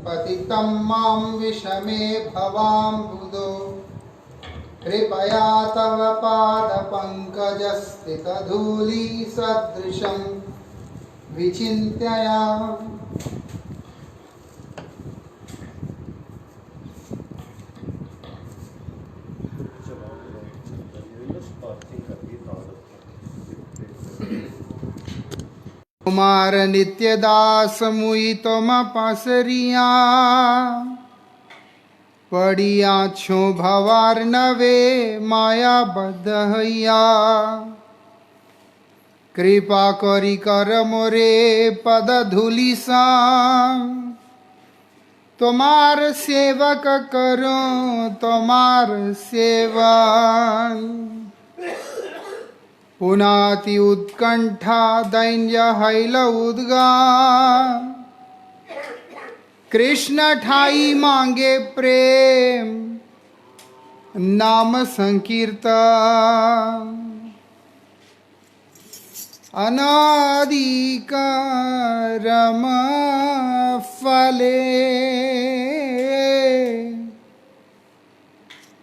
पतितं मां विषमे भवाम्बुधो कृपया तव पादपङ्कजस्थितधूलिसदृशं विचिन्त्य कुमार नित्यदास मुई तुम पसरिया पड़िया छो भवार नवे माया बदहैया कृपा करी कर मोरे पद धूलिसा तुम्हार सेवक करो तुम्हार सेवा पुनाति उत्कंठा दैन्य हैल उद्गा कृष्ण ठाई मांगे प्रेम नाम संकीर्तन अनादिकरम फले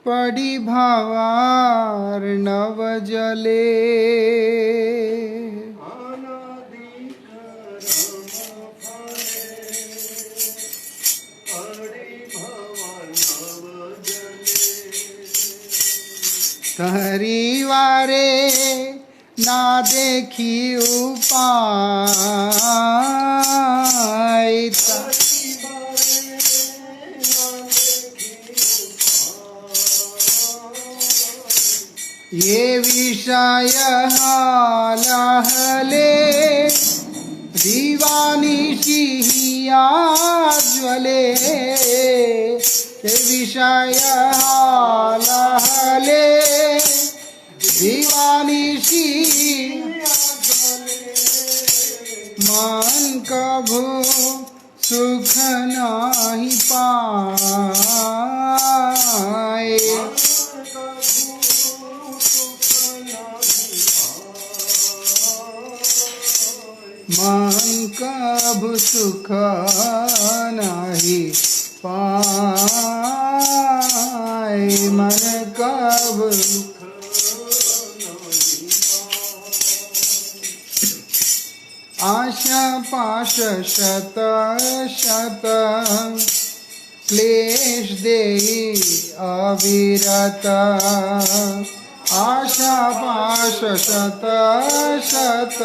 पड़ी भावार नव जले तहरी वारे ना देखी उपाय ये विषय हालहले दीवानी शिहिया ज्वले ये विषय हालहले दीवानी शिहिया मन कभू सुख नाही पाए मन कभू सुख नाही पाए मन कभू आशा पाश शत शत क्लेश देहि अविरत आशा पाश शत शत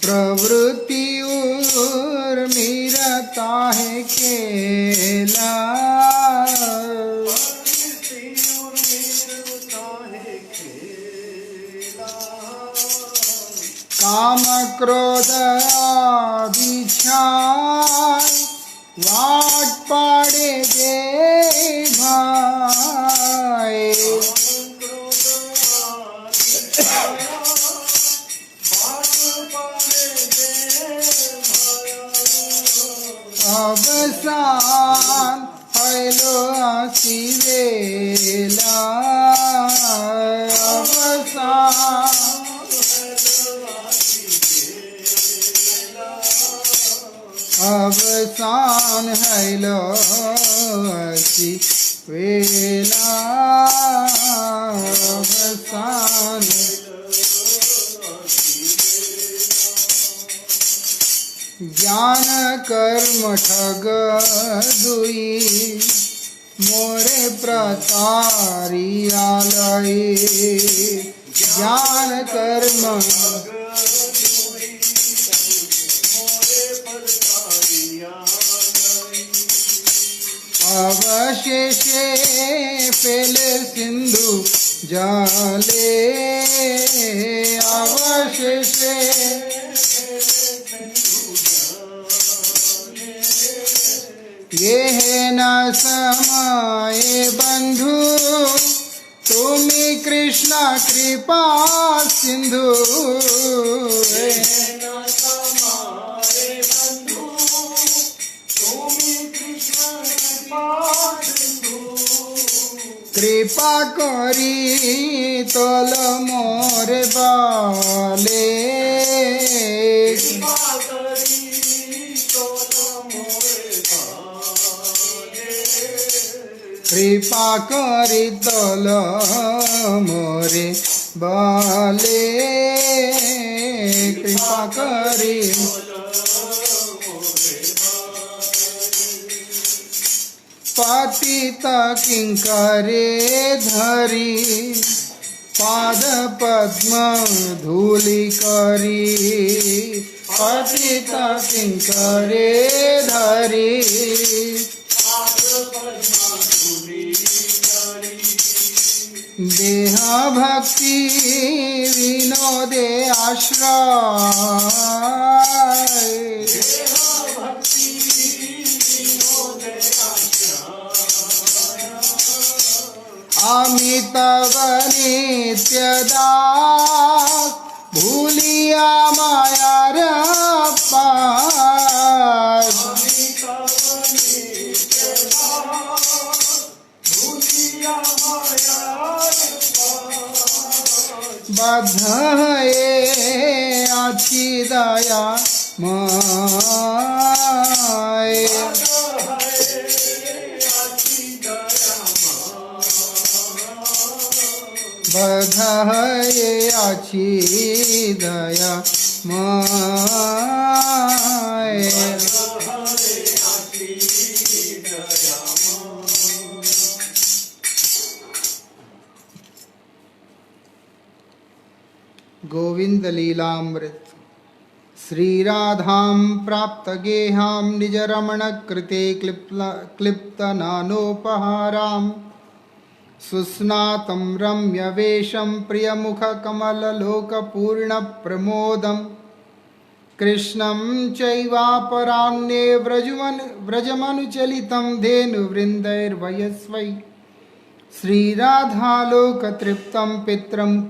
प्रवृत्ति उर्मिरता है केला काम क्रोध आदिच्छाय वाट पाड़े दे भाई अवसान हैलो आसी वेला अवसान अवसान हैलो आसी वेला अवसान ज्ञान कर्म ठग दुई मोरे प्रतारियालय ज्ञान कर्म अवशेषे फेल सिंधु जाले अवशेषे ये है न समाये बंधु तुम्ही कृष्ण कृपा सिंधु कृपा करी तोल मोरे बाले कृपा करी तल मोरे बाले कृपा करी पतित किंकरे धरी पाद पद्म धूलि करी पतित किंकरे धरी देह भक्ति विनोदे आश्रय अमितव नित्यदास भूलिया मायार पास बद्ध है अच्छी दया माय बद्ध है अच्छी दया माय गोविंद लीलामृत श्री राधाम प्राप्त गेहाम निज रमण कृते क्लिप्त नानोपहाराम सुस्नातं रम्य वेशम प्रियमुख कमल लोक पूर्ण प्रमोदम कृष्णं चैवापरान्ये व्रजमनुचलितं धेनुवृन्दैर्वयस्वै श्रीराधालोकतृप्तं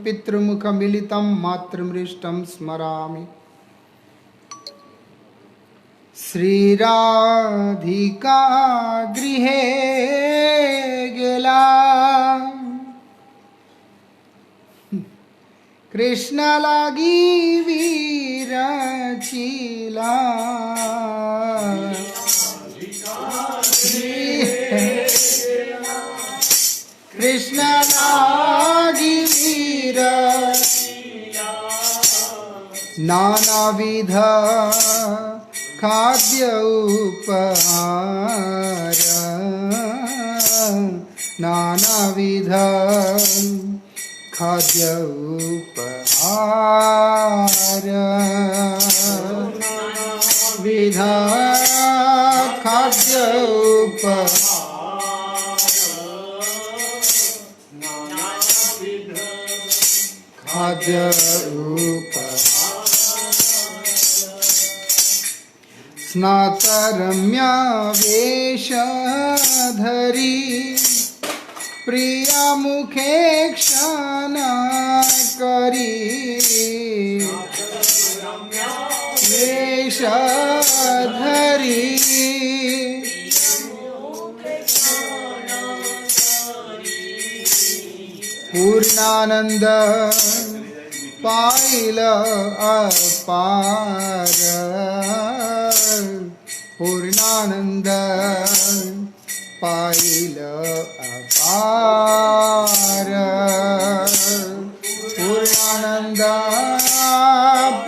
पितृमुखमिलितं मातृमृष्टं स्मरामि श्रीराधिका गृहे गेला कृष्ण लागी विरचिला कृष्ण लागी विरचिला नानाविध खाद्य उपहार नानाविध खाद्य उपहार विध खाद्य खाद्य उपहार स्नातरम्या वेशधरी प्रिया मुखे क्षण करी वेशधरी पूर्णानंद पाइल अपार पूर्णानंद पाइल अपार पूर्णानंद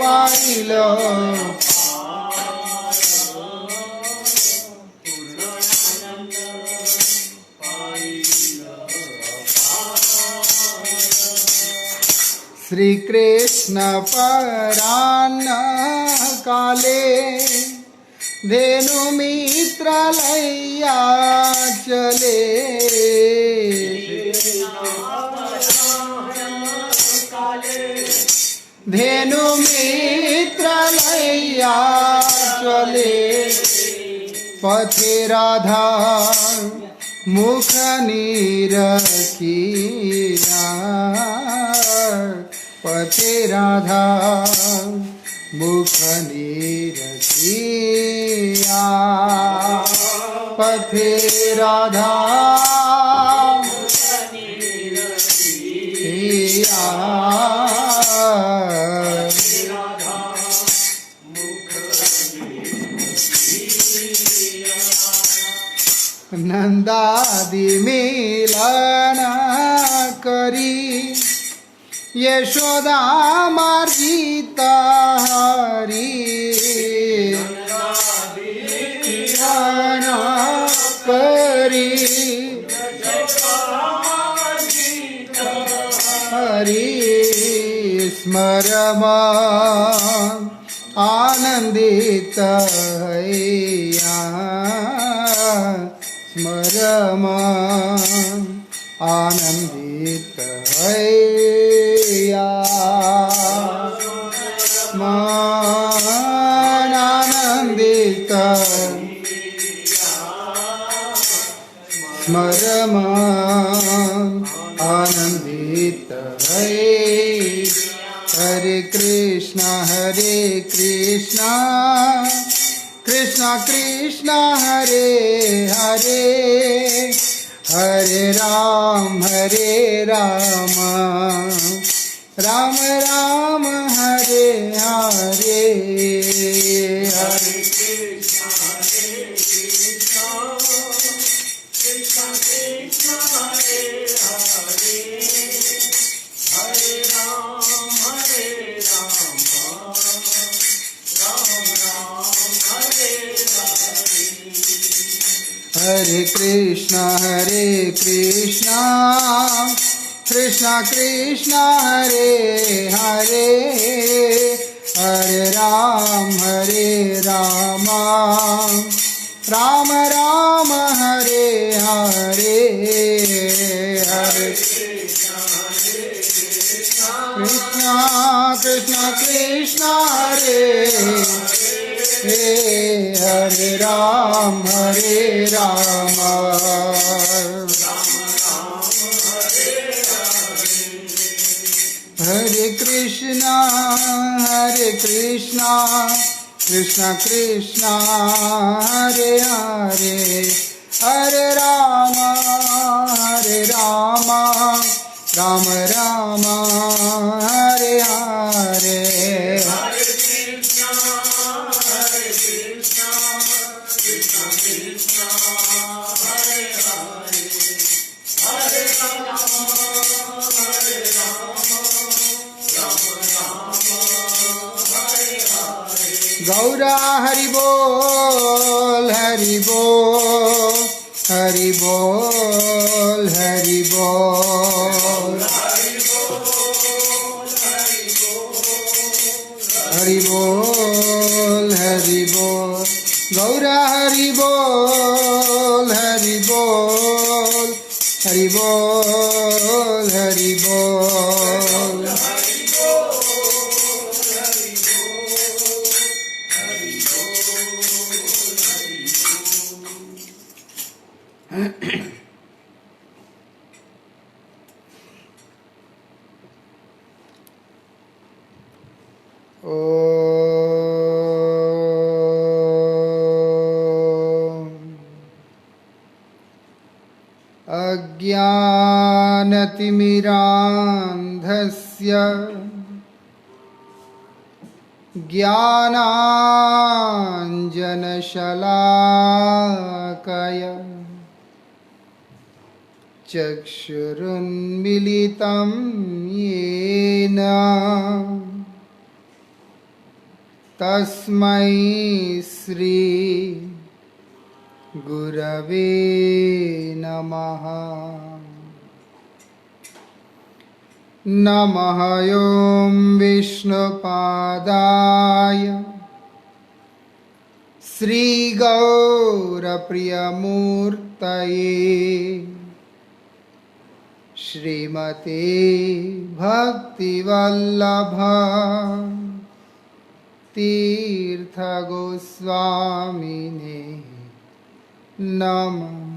पाइल श्री कृष्ण परान्न काले धेनु मित्र लैया चले धेनु मित्र लैया चले पथे राधा मुख निरखिया पथे राधा मुख निरखिया पथे राधा मुख निरखिया नंदादि मिलन करी यशोदा मार्जित हरि मिलन करी हरि स्मरमा आनंदित हैया स्मरमा आनंदित हैया मान आनंदित स्मरमा आनंदित है हरे कृष्णा कृष्णा कृष्णा हरे हरे हरे राम राम राम हरे हरे हरे हरे कृष्णा कृष्णा कृष्णा हरे हरे हरे राम राम राम हरे हरे हरे कृष्णा कृष्णा हरे हरे राम हरे कृष्णा कृष्णा कृष्णा हरे हरे हरे राम राम राम हरे हरे गौरा हरि बोल हरि बोल हरि बोल हरि बोल हरि बोल हरि बोल गौरा हरि बोल हरि बोल हरि बोल हरि बोल अज्ञानतिमिरान्धस्य ज्ञानाञ्जनशलाकया चक्षुरुन्मीलितं येन तस्मै श्री गुरवे नमः नमः ॐ विष्णुपादाय श्रीगौरप्रियमूर्तये श्रीमते भक्तिवल्लभ तीर्थगोस्वामिने नमः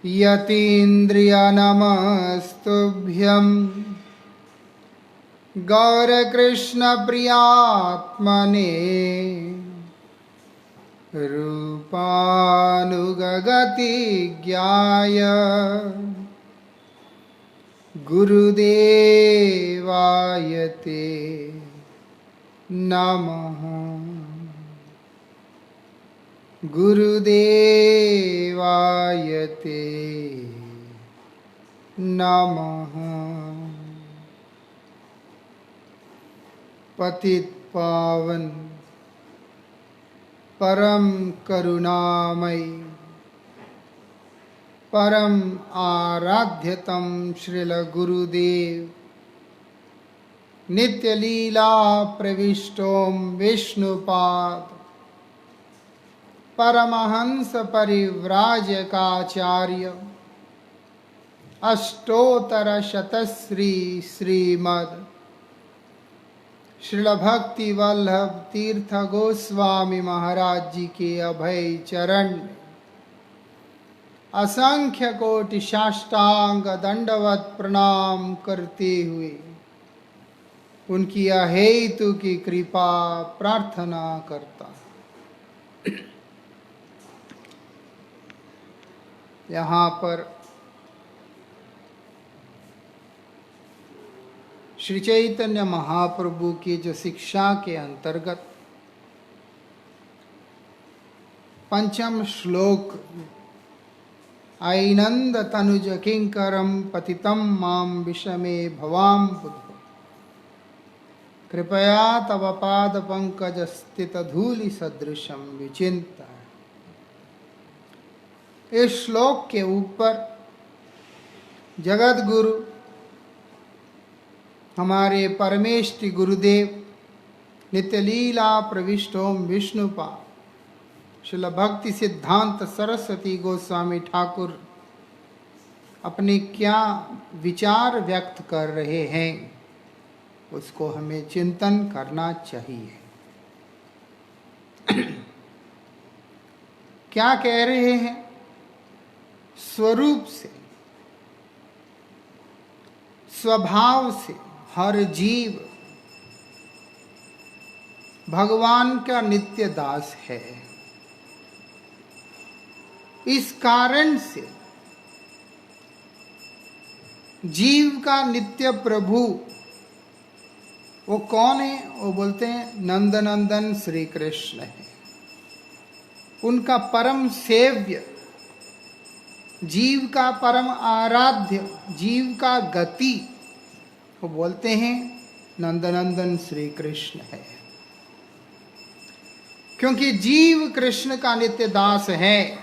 यतीन्द्रियनमस्तुभ्यं गौरकृष्णप्रियात्मने रूपानुगगतिज्ञाय गुरुदेवाय ते नमः गुरुदेवाय ते नमः। पतित पावन परम करुणामय परम आराध्यतम श्रील गुरुदेव नित्य लीला प्रविष्टोम विष्णुपाद परमहंस परिव्राजकाचार्य अष्टोत्तर शतश्री श्रीमद् श्रील भक्ति वल्लभ तीर्थ गोस्वामी महाराज जी के अभय चरण में असंख्य कोटि साष्टांग दंडवत प्रणाम करते हुए उनकी अहेतु की कृपा प्रार्थना करता। यहाँ पर श्री चैतन्य महाप्रभु की जो शिक्षा के अंतर्गत पंचम श्लोक आइनंद तनुज किंकरम पतितम माम विषमे भवाम बुद्धो कृपया तव पाद पंकज स्थित धूलि सदृशम विचिंता। इस श्लोक के ऊपर जगत गुरु हमारे परमेष्टि गुरुदेव नित्य लीला प्रविष्टोम विष्णुपाद श्रील भक्ति सिद्धांत सरस्वती गोस्वामी ठाकुर अपने क्या विचार व्यक्त कर रहे हैं उसको हमें चिंतन करना चाहिए। क्या कह रहे हैं? स्वरूप से स्वभाव से हर जीव भगवान का नित्य दास है। इस कारण से जीव का नित्य प्रभु वो कौन है? वो बोलते हैं नंदनंदन श्री कृष्ण है। उनका परम सेव्य, जीव का परम आराध्य, जीव का गति, वो बोलते हैं नंदनंदन श्री कृष्ण है। क्योंकि जीव कृष्ण का नित्य दास है।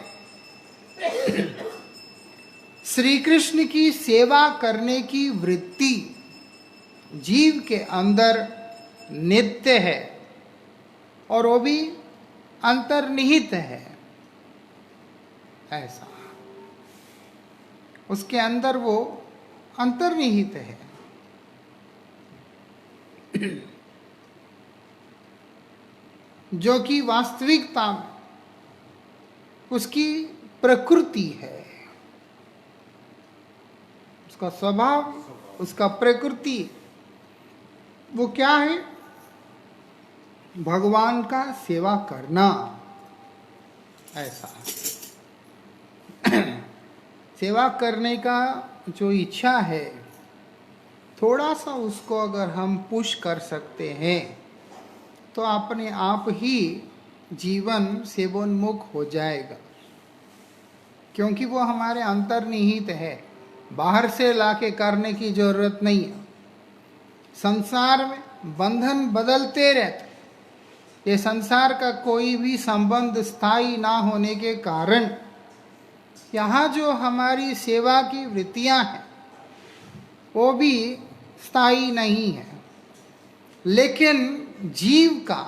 श्री कृष्ण की सेवा करने की वृत्ति जीव के अंदर नित्य है और वो भी अंतर्निहित है। ऐसा उसके अंदर वो अंतर्निहित है। जो कि वास्तविकता में उसकी प्रकृति है, उसका स्वभाव, उसका प्रकृति वो क्या है? भगवान का सेवा करना। ऐसा सेवा करने का जो इच्छा है, थोड़ा सा उसको अगर हम पुश कर सकते हैं तो अपने आप ही जीवन सेवोन्मुख हो जाएगा। क्योंकि वो हमारे अंतर्निहित है, बाहर से लाके करने की जरूरत नहीं है। संसार में बंधन बदलते रहते। ये संसार का कोई भी संबंध स्थायी ना होने के कारण यहाँ जो हमारी सेवा की वृत्तियाँ हैं वो भी स्थायी नहीं है। लेकिन जीव का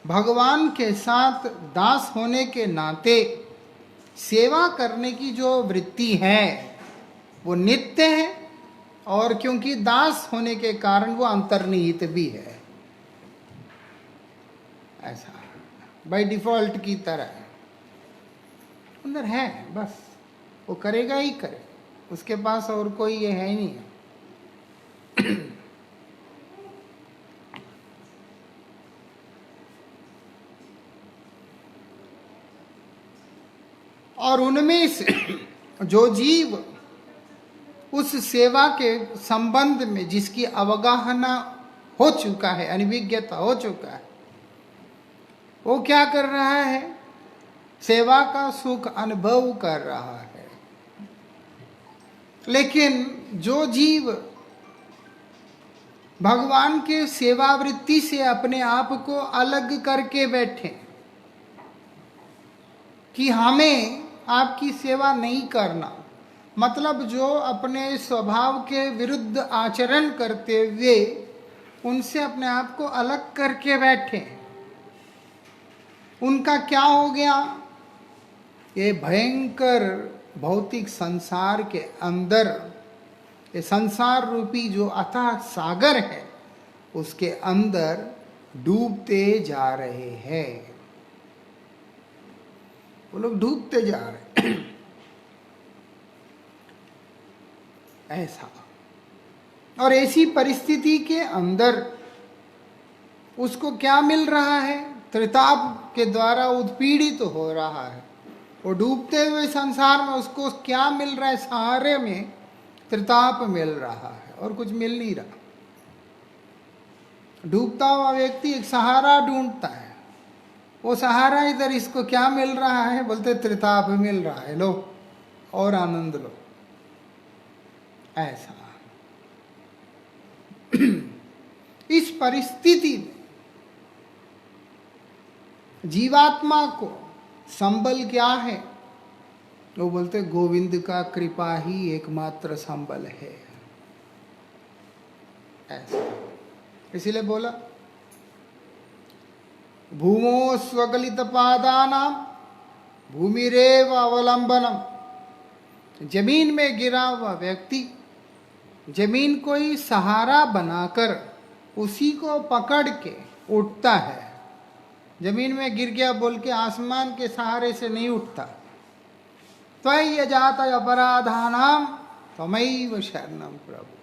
भगवान के साथ दास होने के नाते सेवा करने की जो वृत्ति है वो नित्य है, और क्योंकि दास होने के कारण वो अंतर्निहित भी है। ऐसा बाय डिफॉल्ट की तरह अंदर है, बस वो करेगा ही करे, उसके पास और कोई ये है ही नहीं है। और उनमें से जो जीव उस सेवा के संबंध में जिसकी अवगाहना हो चुका है, अनभिज्ञता हो चुका है, वो क्या कर रहा है? सेवा का सुख अनुभव कर रहा है। लेकिन जो जीव भगवान के सेवावृत्ति से अपने आप को अलग करके बैठे कि हमें आपकी सेवा नहीं करना, मतलब जो अपने स्वभाव के विरुद्ध आचरण करते हुए उनसे अपने आप को अलग करके बैठे, उनका क्या हो गया? ये भयंकर भौतिक संसार के अंदर, ये संसार रूपी जो अथाह सागर है उसके अंदर डूबते जा रहे हैं। वो लोग डूबते जा रहे हैं। ऐसा, और ऐसी परिस्थिति के अंदर उसको क्या मिल रहा है? त्रिताप के द्वारा उत्पीड़ित तो हो रहा है। वो डूबते हुए संसार में उसको क्या मिल रहा है? सहारे में त्रिताप मिल रहा है और कुछ मिल नहीं रहा। डूबता हुआ व्यक्ति एक सहारा ढूंढता है, वो सहारा इधर इसको क्या मिल रहा है? बोलते त्रिताप मिल रहा है, लो और आनंद लो। ऐसा इस परिस्थिति में जीवात्मा को संबल क्या है? वो बोलते गोविंद का कृपा ही एकमात्र संबल है। ऐसा इसीलिए बोला भूमो स्वगलित पादानाम भूमिरेव अवलंबनम। जमीन में गिरा हुआ व्यक्ति जमीन को ही सहारा बनाकर उसी को पकड़ के उठता है। जमीन में गिर गया बोल के आसमान के सहारे से नहीं उठता। त्वयि जाता अपराधानाम त्वमैव शरणम प्रभु।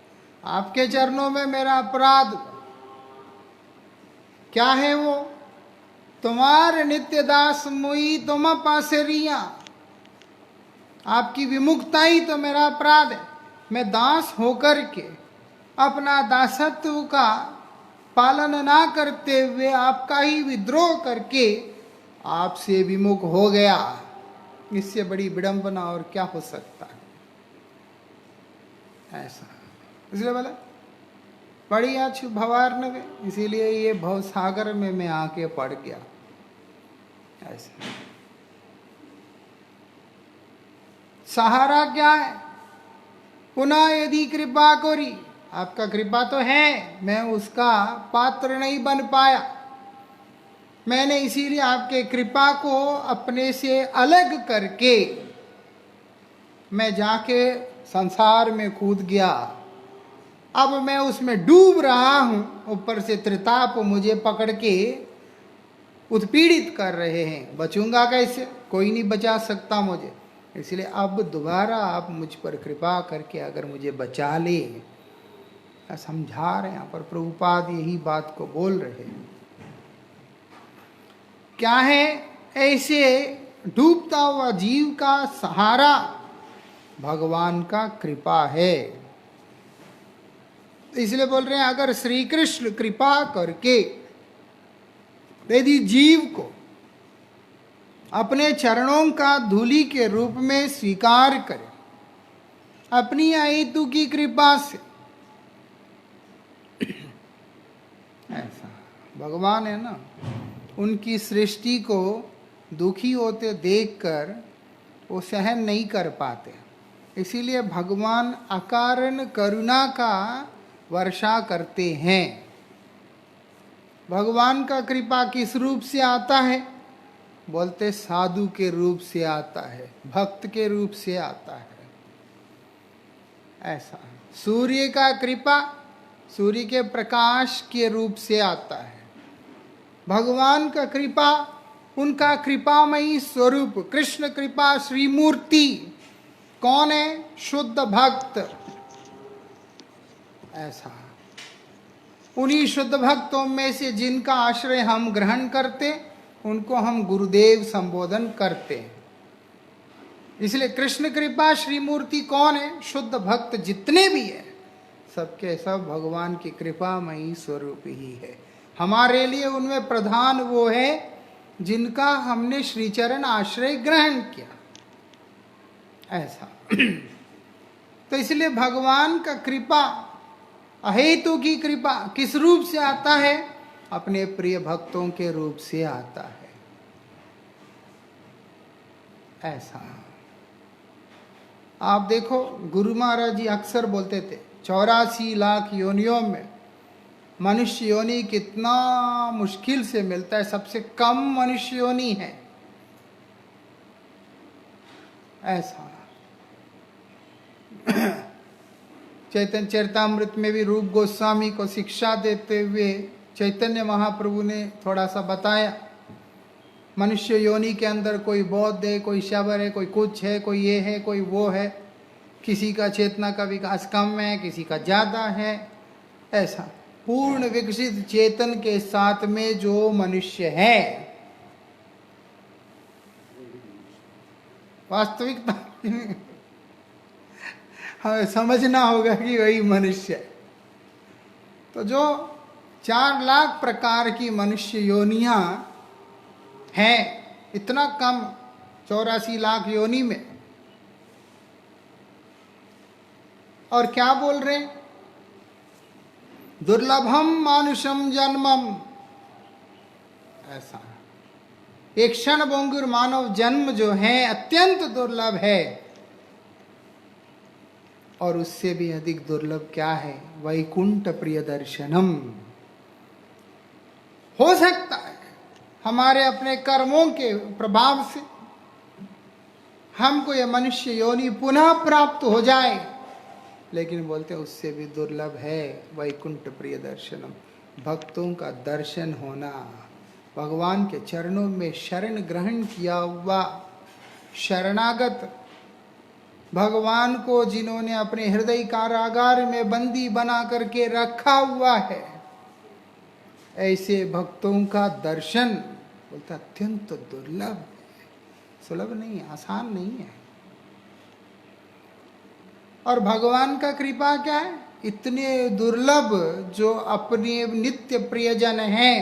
आपके चरणों में मेरा अपराध क्या है? वो तुम्हारे नित्य दास मुई तुम पासरिया। आपकी विमुखता ही तो मेरा अपराध है। मैं दास होकर के अपना दासत्व का पालन ना करते हुए आपका ही विद्रोह करके आपसे विमुख हो गया। इससे बड़ी विडंबना और क्या हो सकता है? ऐसा इसलिए बोला बड़ी अच्छी भवार्णव, इसीलिए ये भव सागर में मैं आके पड़ गया। ऐसा सहारा क्या है? पुनः यदि कृपा करी, आपका कृपा तो है, मैं उसका पात्र नहीं बन पाया। मैंने इसीलिए आपके कृपा को अपने से अलग करके मैं जाके संसार में कूद गया। अब मैं उसमें डूब रहा हूं। ऊपर से त्रिताप मुझे पकड़ के उत्पीड़ित कर रहे हैं। बचूंगा कैसे? कोई नहीं बचा सकता मुझे। इसलिए अब दोबारा आप मुझ पर कृपा करके अगर मुझे बचा ले। समझा रहे हैं यहाँ पर प्रभुपाद, यही बात को बोल रहे हैं। क्या है? ऐसे डूबता हुआ जीव का सहारा भगवान का कृपा है। इसलिए बोल रहे हैं अगर श्री कृष्ण कृपा करके यदि जीव को अपने चरणों का धूलि के रूप में स्वीकार करे अपनी अहेतु की कृपा से, ऐसा भगवान है ना, उनकी सृष्टि को दुखी होते देखकर वो सहन नहीं कर पाते। इसीलिए भगवान अकारण करुणा का वर्षा करते हैं। भगवान का कृपा किस रूप से आता है? बोलते साधु के रूप से आता है, भक्त के रूप से आता है। ऐसा सूर्य का कृपा सूर्य के प्रकाश के रूप से आता है। भगवान का कृपा उनका कृपामयी स्वरूप, कृष्ण कृपा श्रीमूर्ति कौन है? शुद्ध भक्त। ऐसा उन्हीं शुद्ध भक्तों में से जिनका आश्रय हम ग्रहण करते उनको हम गुरुदेव संबोधन करते हैं। इसलिए कृष्ण कृपा श्रीमूर्ति कौन है? शुद्ध भक्त जितने भी है सबके सब भगवान की कृपामयी स्वरूप ही है। हमारे लिए उनमें प्रधान वो है जिनका हमने श्रीचरण आश्रय ग्रहण किया, ऐसा। तो इसलिए भगवान का कृपा, अहेतु की कृपा किस रूप से आता है? अपने प्रिय भक्तों के रूप से आता है, ऐसा। आप देखो, गुरु महाराज जी अक्सर बोलते थे 84 लाख योनियों में मनुष्य योनि कितना मुश्किल से मिलता है, सबसे कम मनुष्य योनि है, ऐसा। चैतन्य चरितामृत में भी रूप गोस्वामी को शिक्षा देते हुए चैतन्य महाप्रभु ने थोड़ा सा बताया, मनुष्य योनि के अंदर कोई बौद्ध है, कोई शबर है, कोई कुछ है, कोई ये है, कोई वो है, किसी का चेतना का विकास कम है, किसी का ज़्यादा है, ऐसा। पूर्ण विकसित चेतन के साथ में जो मनुष्य है, वास्तविकता हमें समझना होगा कि वही मनुष्य है। तो जो 4 लाख प्रकार की मनुष्य योनियां हैं, इतना कम 84 लाख योनि में, और क्या बोल रहे हैं? दुर्लभम मानुषम जन्मम, ऐसा। एक क्षण भंगुर मानव जन्म जो है अत्यंत दुर्लभ है, और उससे भी अधिक दुर्लभ क्या है? वैकुंठ प्रिय दर्शनम। हो सकता है हमारे अपने कर्मों के प्रभाव से हमको यह मनुष्य योनि पुनः प्राप्त हो जाए, लेकिन बोलते हैं उससे भी दुर्लभ है वैकुंठ प्रिय दर्शनम, भक्तों का दर्शन होना, भगवान के चरणों में शरण ग्रहण किया हुआ शरणागत भगवान को जिन्होंने अपने हृदय कारागार में बंदी बना करके रखा हुआ है, ऐसे भक्तों का दर्शन बोलता अत्यंत दुर्लभ है, सुलभ नहीं, आसान नहीं है। और भगवान का कृपा क्या है? इतने दुर्लभ जो अपने नित्य प्रियजन हैं,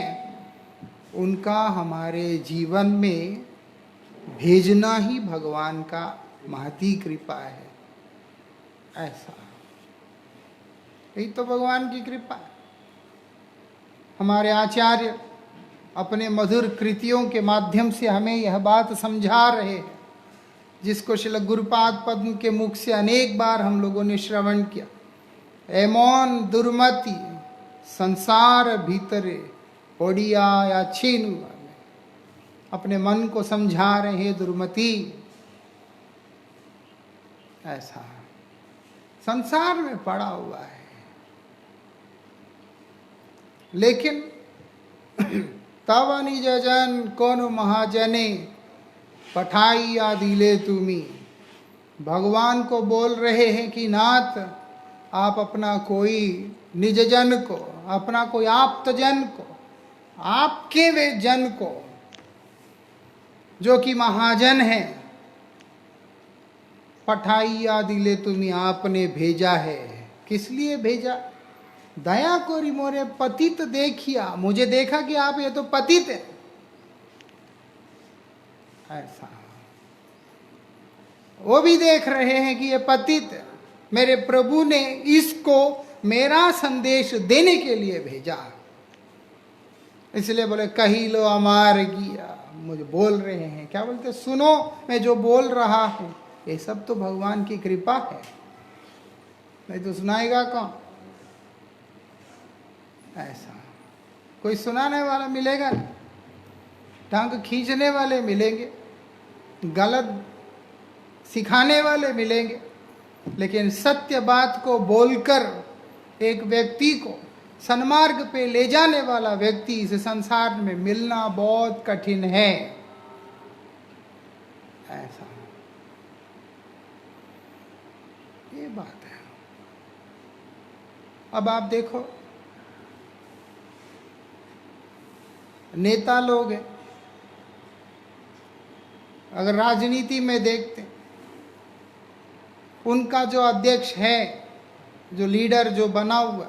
उनका हमारे जीवन में भेजना ही भगवान का महती कृपा है, ऐसा। यही तो भगवान की कृपा है। हमारे आचार्य अपने मधुर कृतियों के माध्यम से हमें यह बात समझा रहे हैं, जिसको श्रील गुरुपाद पद्म के मुख से अनेक बार हम लोगों ने श्रवण किया। एमोन दुर्मति संसार भीतरे ओडिया या छीन, अपने मन को समझा रहे हैं दुर्मति, ऐसा संसार में पड़ा हुआ है। लेकिन तब निज जन कौन महाजने पठाइया दिले तुमी, भगवान को बोल रहे हैं कि नाथ आप अपना कोई निज जन को, अपना कोई आप्त जन को, आपके वे जन को जो कि महाजन है, पठाइया दिले तुम्हें आपने भेजा है। किस लिए भेजा? दया कोरी मोरे पतित देखिया, मुझे देखा कि आप ये तो पतित है, ऐसा। वो भी देख रहे हैं कि ये पतित है, मेरे प्रभु ने इसको मेरा संदेश देने के लिए भेजा, इसलिए बोले कही लो अमार गिया, मुझे बोल रहे हैं। क्या बोलते? सुनो मैं जो बोल रहा हूं, ये सब तो भगवान की कृपा है, नहीं तो सुनाएगा कौन? ऐसा कोई सुनाने वाला मिलेगा नहीं, टांग खींचने वाले मिलेंगे, गलत सिखाने वाले मिलेंगे, लेकिन सत्य बात को बोलकर एक व्यक्ति को सन्मार्ग पे ले जाने वाला व्यक्ति इस संसार में मिलना बहुत कठिन है, ऐसा ये बात है। अब आप देखो, नेता लोग हैं, अगर राजनीति में देखते, उनका जो अध्यक्ष है, जो लीडर जो बना हुआ,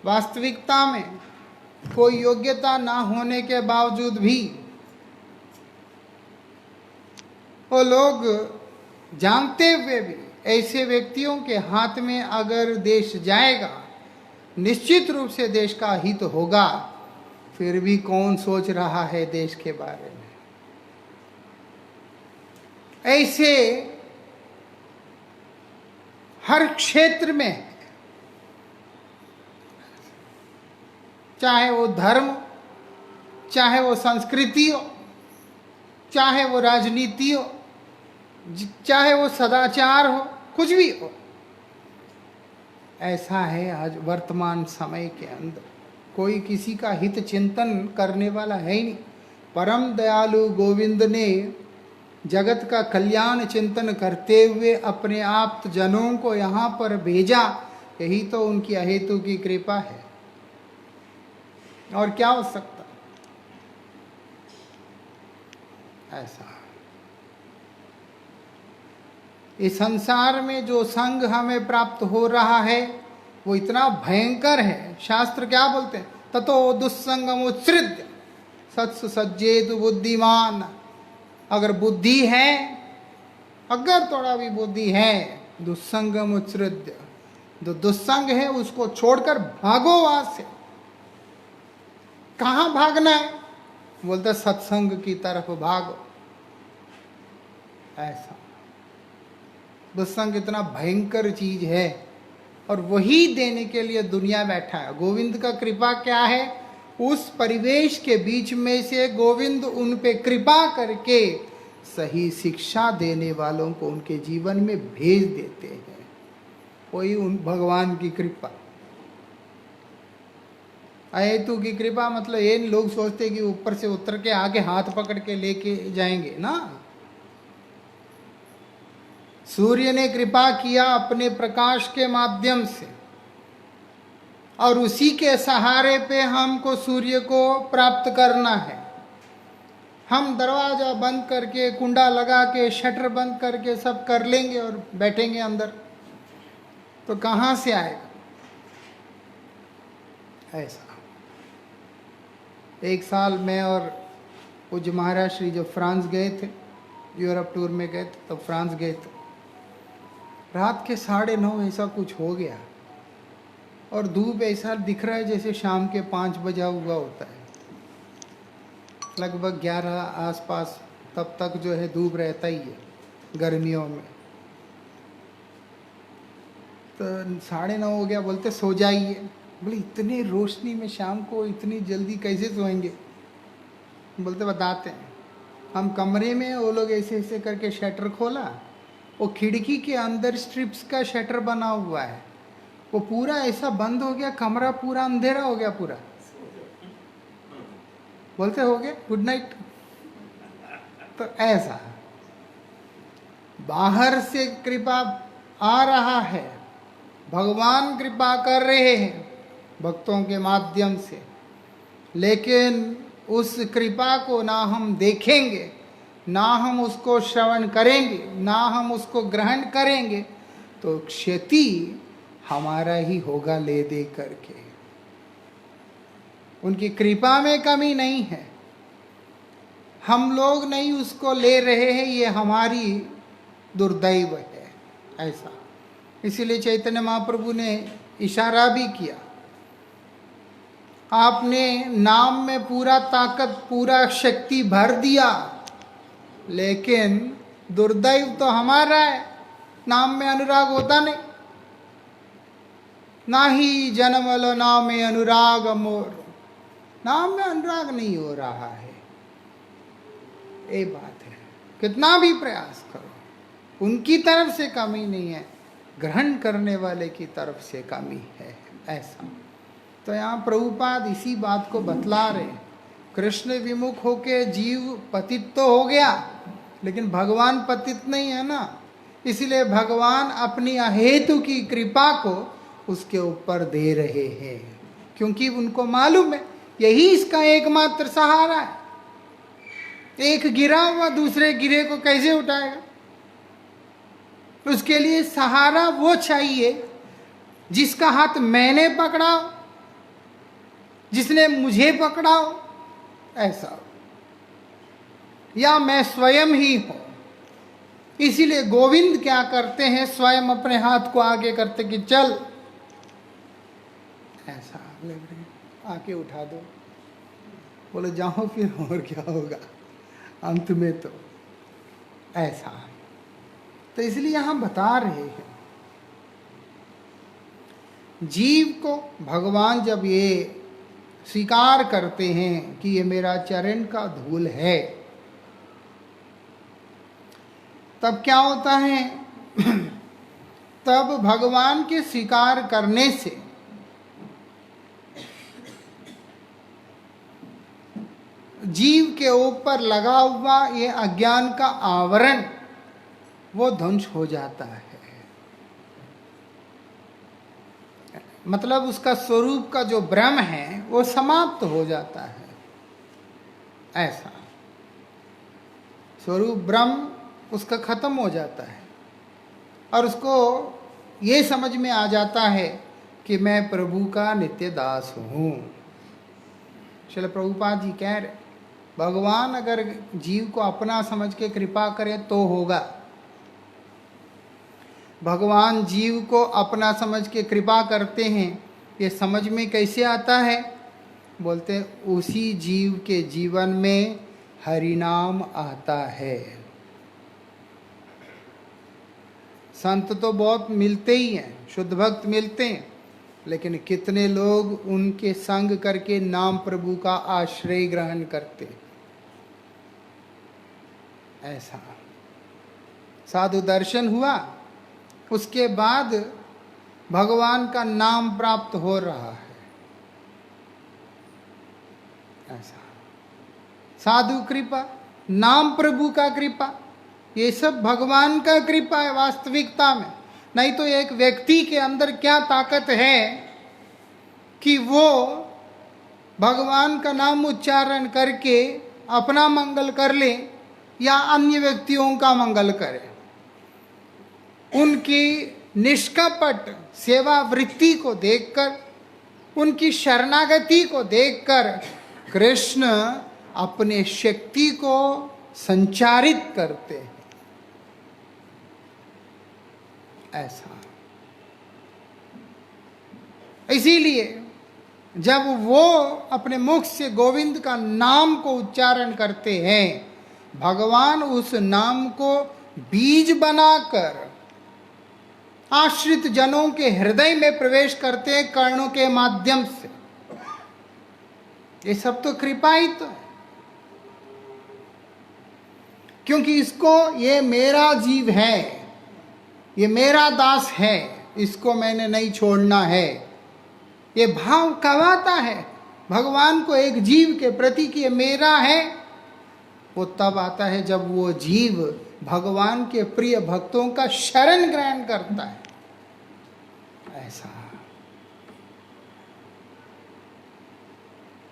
वास्तविकता में कोई योग्यता ना होने के बावजूद भी वो लोग जानते हुए भी ऐसे व्यक्तियों के हाथ में अगर देश जाएगा, निश्चित रूप से देश का हित होगा। फिर भी कौन सोच रहा है देश के बारे में? ऐसे हर क्षेत्र में, चाहे वो धर्म, चाहे वो संस्कृति हो, चाहे वो राजनीति हो, चाहे वो सदाचार हो, कुछ भी हो, ऐसा है आज वर्तमान समय के अंदर। कोई किसी का हित चिंतन करने वाला है ही नहीं। परम दयालु गोविंद ने जगत का कल्याण चिंतन करते हुए अपने आप्त जनों को यहाँ पर भेजा। यही तो उनकी अहेतु की कृपा है, और क्या हो सकता ऐसा। इस संसार में जो संग हमें प्राप्त हो रहा है वो इतना भयंकर है। शास्त्र क्या बोलते हैं? ततो दुस्संगम उत्सृज्य सत्सु सज्जेतु बुद्धिमान। अगर बुद्धि है, अगर थोड़ा भी बुद्धि है, दुस्संगम उत्सृज्य, जो दुस्संग है उसको छोड़कर भागो वहां से। कहाँ भागना है? बोलते सत्संग की तरफ भागो। ऐसा दुस्संग इतना भयंकर चीज है, और वही देने के लिए दुनिया बैठा है। गोविंद का कृपा क्या है? उस परिवेश के बीच में से गोविंद उन पे कृपा करके सही शिक्षा देने वालों को उनके जीवन में भेज देते हैं। वही उन भगवान की कृपा। अहेतु की कृपा मतलब ये लोग सोचते कि ऊपर से उतर के आगे हाथ पकड़ के लेके जाएंगे ना। सूर्य ने कृपा किया अपने प्रकाश के माध्यम से, और उसी के सहारे पे हमको सूर्य को प्राप्त करना है। हम दरवाजा बंद करके, कुंडा लगा के, शटर बंद करके सब कर लेंगे और बैठेंगे अंदर, तो कहाँ से आएगा? ऐसा। एक साल मैं और पूज्य महाराज श्री जब फ्रांस गए थे, यूरोप टूर में गए थे, तब फ्रांस गए थे। रात के 9:30 ऐसा कुछ हो गया, और धूप ऐसा दिख रहा है जैसे शाम के 5 बजा हुआ होता है। लगभग 11 आसपास तब तक जो है धूप रहता ही है गर्मियों में। तो 9:30 हो गया, बोलते सो जाइए। बोले इतने रोशनी में शाम को इतनी जल्दी कैसे सोएंगे? बोलते बताते हैं। हम कमरे में, वो लोग ऐसे ऐसे करके शटर खोला, वो खिड़की के अंदर स्ट्रिप्स का शटर बना हुआ है, वो पूरा ऐसा बंद हो गया, कमरा पूरा अंधेरा हो गया पूरा। बोलते हो गया गुड नाइट। तो ऐसा बाहर से कृपा आ रहा है, भगवान कृपा कर रहे हैं भक्तों के माध्यम से, लेकिन उस कृपा को ना हम देखेंगे, ना हम उसको श्रवण करेंगे, ना हम उसको ग्रहण करेंगे, तो क्षति हमारा ही होगा ले दे करके। उनकी कृपा में कमी नहीं है, हम लोग नहीं उसको ले रहे हैं, ये हमारी दुर्दैव है। ऐसा इसीलिए चैतन्य महाप्रभु ने इशारा भी किया, आपने नाम में पूरा ताकत, पूरा शक्ति भर दिया, लेकिन दुर्दैव तो हमारा है, नाम में अनुराग होता नहीं। ना ही जनमल नाम में अनुराग मोर, नाम में अनुराग नहीं हो रहा है। ये बात है, कितना भी प्रयास करो उनकी तरफ से कमी नहीं है, ग्रहण करने वाले की तरफ से कमी है। ऐसा तो यहाँ प्रभुपाद इसी बात को बतला रहे। कृष्ण विमुख होके जीव पतित तो हो गया, लेकिन भगवान पतित नहीं है ना। इसलिए भगवान अपनी अहेतु की कृपा को उसके ऊपर दे रहे हैं, क्योंकि उनको मालूम है यही इसका एकमात्र सहारा है। एक गिरा हुआ दूसरे गिरे को कैसे उठाएगा? उसके लिए सहारा वो चाहिए जिसका हाथ मैंने पकड़ा हो, जिसने मुझे पकड़ा हो, ऐसा, या मैं स्वयं ही हूं। इसीलिए गोविंद क्या करते हैं, स्वयं अपने हाथ को आगे करते कि चल, ऐसा आके उठा दो, बोले जाओ फिर और क्या होगा अंत में, तो ऐसा। तो इसलिए यहां बता रहे हैं जीव को भगवान जब ये स्वीकार करते हैं कि ये मेरा चरण का धूल है, तब क्या होता है तब भगवान के स्वीकार करने से जीव के ऊपर लगा हुआ ये अज्ञान का आवरण वो ध्वंस हो जाता है। मतलब उसका स्वरूप का जो भ्रम है वो समाप्त हो जाता है। ऐसा स्वरूप भ्रम उसका खत्म हो जाता है और उसको ये समझ में आ जाता है कि मैं प्रभु का नित्य दास हूँ। श्रील प्रभुपाद जी कह रहे भगवान अगर जीव को अपना समझ के कृपा करे तो होगा। भगवान जीव को अपना समझ के कृपा करते हैं, ये समझ में कैसे आता है? बोलते उसी जीव के जीवन में हरिनाम आता है। संत तो बहुत मिलते ही हैं, शुद्ध भक्त मिलते हैं, लेकिन कितने लोग उनके संग करके नाम प्रभु का आश्रय ग्रहण करते। ऐसा साधु दर्शन हुआ, उसके बाद भगवान का नाम प्राप्त हो रहा है। ऐसा साधु कृपा, नाम प्रभु का कृपा, ये सब भगवान का कृपा है वास्तविकता में। नहीं तो एक व्यक्ति के अंदर क्या ताकत है कि वो भगवान का नाम उच्चारण करके अपना मंगल कर ले या अन्य व्यक्तियों का मंगल करे। उनकी निष्कपट सेवा वृत्ति को देखकर, उनकी शरणागति को देखकर कृष्ण अपने शक्ति को संचारित करते हैं। ऐसा इसीलिए जब वो अपने मुख से गोविंद का नाम को उच्चारण करते हैं, भगवान उस नाम को बीज बनाकर आश्रित जनों के हृदय में प्रवेश करते हैं कर्णों के माध्यम से। ये सब तो कृपा ही तो है, क्योंकि इसको ये मेरा जीव है, ये मेरा दास है, इसको मैंने नहीं छोड़ना है, ये भाव कब आता है भगवान को एक जीव के प्रति कि ये मेरा है? वो तब आता है जब वो जीव भगवान के प्रिय भक्तों का शरण ग्रहण करता है। ऐसा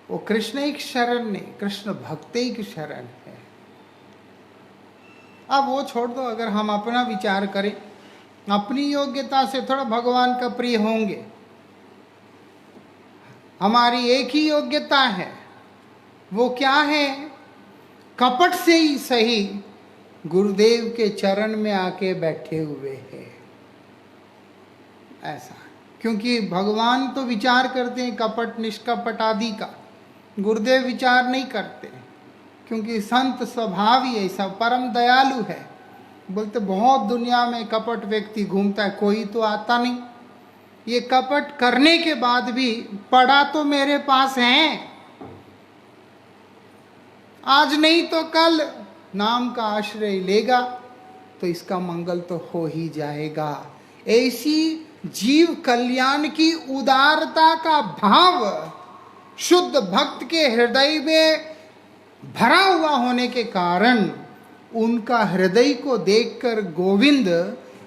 वो कृष्ण एक शरण नहीं, कृष्ण भक्त एक शरण है। अब वो छोड़ दो, अगर हम अपना विचार करें, अपनी योग्यता से थोड़ा भगवान का प्रिय होंगे। हमारी एक ही योग्यता है, वो क्या है? कपट से ही सही गुरुदेव के चरण में आके बैठे हुए हैं। ऐसा क्योंकि भगवान तो विचार करते हैं कपट निष्कपट आदि का, गुरुदेव विचार नहीं करते, क्योंकि संत स्वभाव ही ऐसा परम दयालु है। बोलते बहुत दुनिया में कपट व्यक्ति घूमता है, कोई तो आता नहीं। ये कपट करने के बाद भी पड़ा तो मेरे पास है, आज नहीं तो कल नाम का आश्रय लेगा तो इसका मंगल तो हो ही जाएगा। ऐसी जीव कल्याण की उदारता का भाव शुद्ध भक्त के हृदय में भरा हुआ होने के कारण उनका हृदय को देखकर गोविंद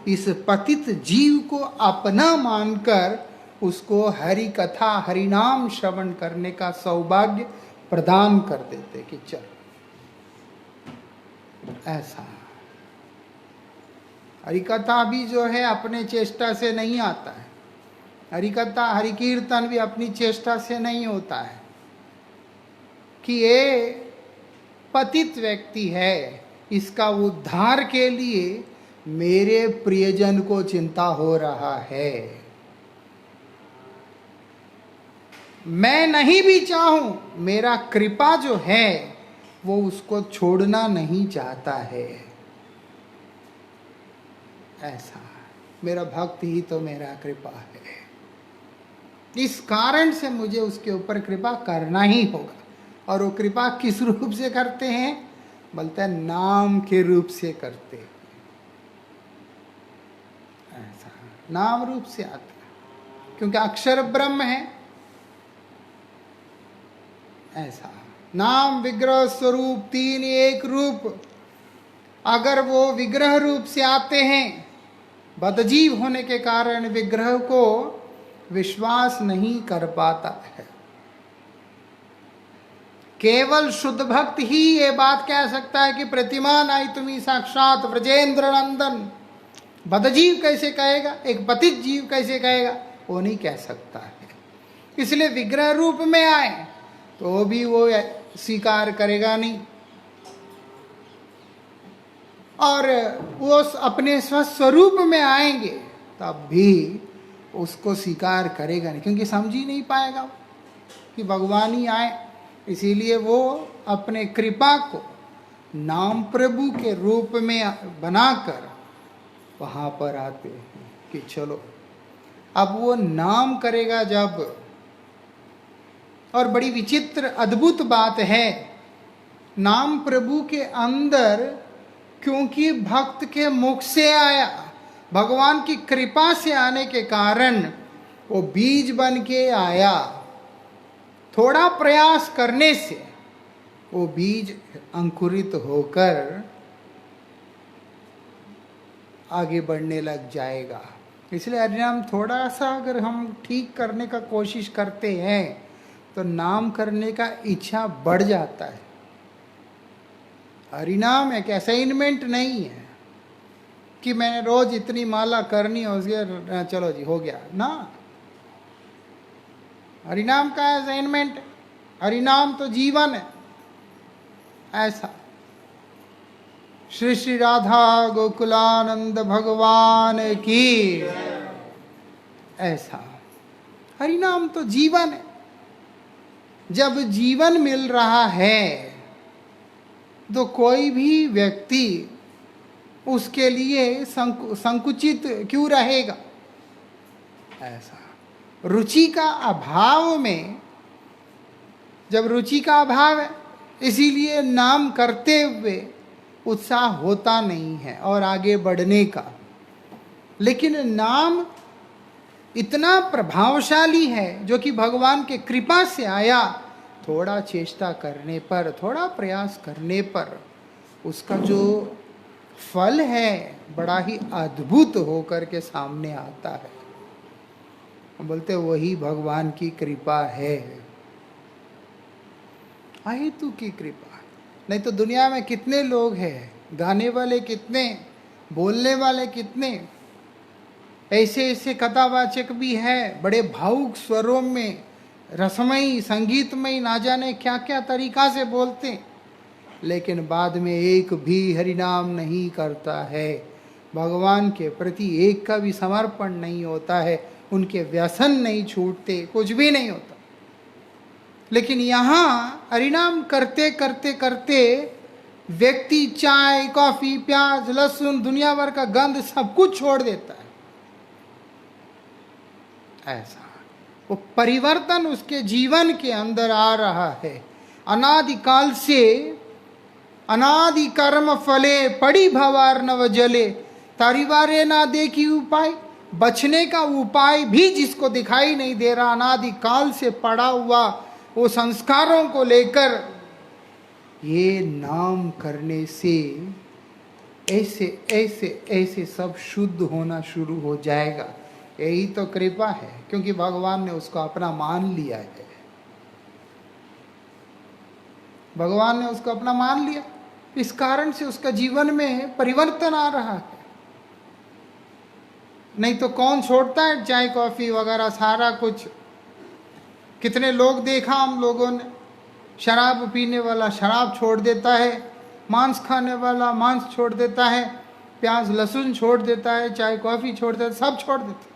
इस पतित जीव को अपना मानकर उसको हरि कथा हरि नाम श्रवण करने का सौभाग्य प्रदान कर देते कि चल। ऐसा हरिकथा भी जो है अपने चेष्टा से नहीं आता है, हरिकथा हरि कीर्तन भी अपनी चेष्टा से नहीं होता है कि ये पतित व्यक्ति है, इसका उद्धार के लिए मेरे प्रियजन को चिंता हो रहा है। मैं नहीं भी चाहूं, मेरा कृपा जो है वो उसको छोड़ना नहीं चाहता है। ऐसा मेरा भक्त ही तो मेरा कृपा है, इस कारण से मुझे उसके ऊपर कृपा करना ही होगा। और वो कृपा किस रूप से करते हैं? बोलते हैं नाम के रूप से करते हैं। ऐसा नाम रूप से आता है, क्योंकि अक्षर ब्रह्म है। ऐसा नाम विग्रह स्वरूप तीन एक रूप, अगर वो विग्रह रूप से आते हैं, बदजीव होने के कारण विग्रह को विश्वास नहीं कर पाता है। केवल शुद्ध भक्त ही ये बात कह सकता है कि प्रतिमा नाई तुम्ही साक्षात ब्रजेंद्र नंदन। बदजीव कैसे कहेगा, एक पतित जीव कैसे कहेगा? वो नहीं कह सकता है। इसलिए विग्रह रूप में आए तो भी वो स्वीकार करेगा नहीं, और वो अपने स्वस्वरूप में आएंगे तब भी उसको स्वीकार करेगा नहीं, क्योंकि समझ ही नहीं पाएगा कि भगवान ही आए। इसीलिए वो अपने कृपा को नाम प्रभु के रूप में बनाकर वहाँ पर आते हैं कि चलो अब वो नाम करेगा जब। और बड़ी विचित्र अद्भुत बात है, नाम प्रभु के अंदर क्योंकि भक्त के मुख से आया, भगवान की कृपा से आने के कारण वो बीज बन के आया। थोड़ा प्रयास करने से वो बीज अंकुरित होकर आगे बढ़ने लग जाएगा। इसलिए हरिनाम थोड़ा सा अगर हम ठीक करने का कोशिश करते हैं तो नाम करने का इच्छा बढ़ जाता है। हरिनाम एक असाइनमेंट नहीं है कि मैंने रोज इतनी माला करनी है, उसके चलो जी हो गया ना। हरिनाम का असाइनमेंट, हरिनाम तो जीवन है। ऐसा श्री श्री राधा गोकुलानंद भगवान की। ऐसा हरिनाम तो जीवन है। जब जीवन मिल रहा है तो कोई भी व्यक्ति उसके लिए संकुचित क्यों रहेगा? ऐसा रुचि का अभाव में, जब रुचि का अभाव है इसीलिए नाम करते हुए उत्साह होता नहीं है और आगे बढ़ने का। लेकिन नाम इतना प्रभावशाली है जो कि भगवान के कृपा से आया। थोड़ा चेष्टा करने पर, थोड़ा प्रयास करने पर उसका जो फल है बड़ा ही अद्भुत होकर के सामने आता है। बोलते वही भगवान की कृपा है, अहेतु की कृपा। नहीं तो दुनिया में कितने लोग हैं, गाने वाले कितने, बोलने वाले कितने, ऐसे ऐसे कथावाचक भी है, बड़े भावुक स्वरों में, रसमयी संगीतमयी, ना जाने क्या क्या तरीका से बोलते, लेकिन बाद में एक भी हरिनाम नहीं करता है। भगवान के प्रति एक का भी समर्पण नहीं होता है, उनके व्यसन नहीं छूटते, कुछ भी नहीं होता। लेकिन यहाँ हरिनाम करते करते करते व्यक्ति चाय, कॉफी, प्याज, लहसुन, दुनिया भर का गंध सब कुछ छोड़ देता है। ऐसा वो परिवर्तन उसके जीवन के अंदर आ रहा है। अनादिकाल से अनादि कर्म फले पड़ी भवार्णव जले, तारीवारे ना देखी उपाय। बचने का उपाय भी जिसको दिखाई नहीं दे रहा, अनादिकाल से पड़ा हुआ वो संस्कारों को लेकर ये नाम करने से ऐसे ऐसे ऐसे सब शुद्ध होना शुरू हो जाएगा। यही तो कृपा है, क्योंकि भगवान ने उसको अपना मान लिया है। भगवान ने उसको अपना मान लिया, इस कारण से उसका जीवन में परिवर्तन आ रहा है। नहीं तो कौन छोड़ता है चाय कॉफी वगैरह सारा कुछ। कितने लोग देखा हम लोगों ने, शराब पीने वाला शराब छोड़ देता है, मांस खाने वाला मांस छोड़ देता है, प्याज लहसुन छोड़ देता है, चाय कॉफी छोड़ देता है, सब छोड़ देता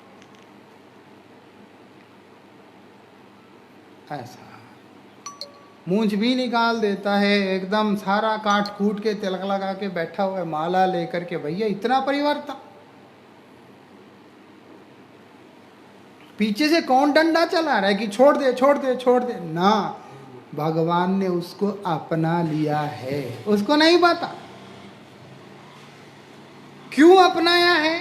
है। ऐसा मूंछ भी निकाल देता है, एकदम सारा काट कूट के तिलक लगा के बैठा हुआ है, माला लेकर के। भैया इतना परिवर्तन! पीछे से कौन डंडा चला रहा है कि छोड़ दे छोड़ दे छोड़ दे? ना, भगवान ने उसको अपना लिया है, उसको नहीं पता क्यों अपनाया है,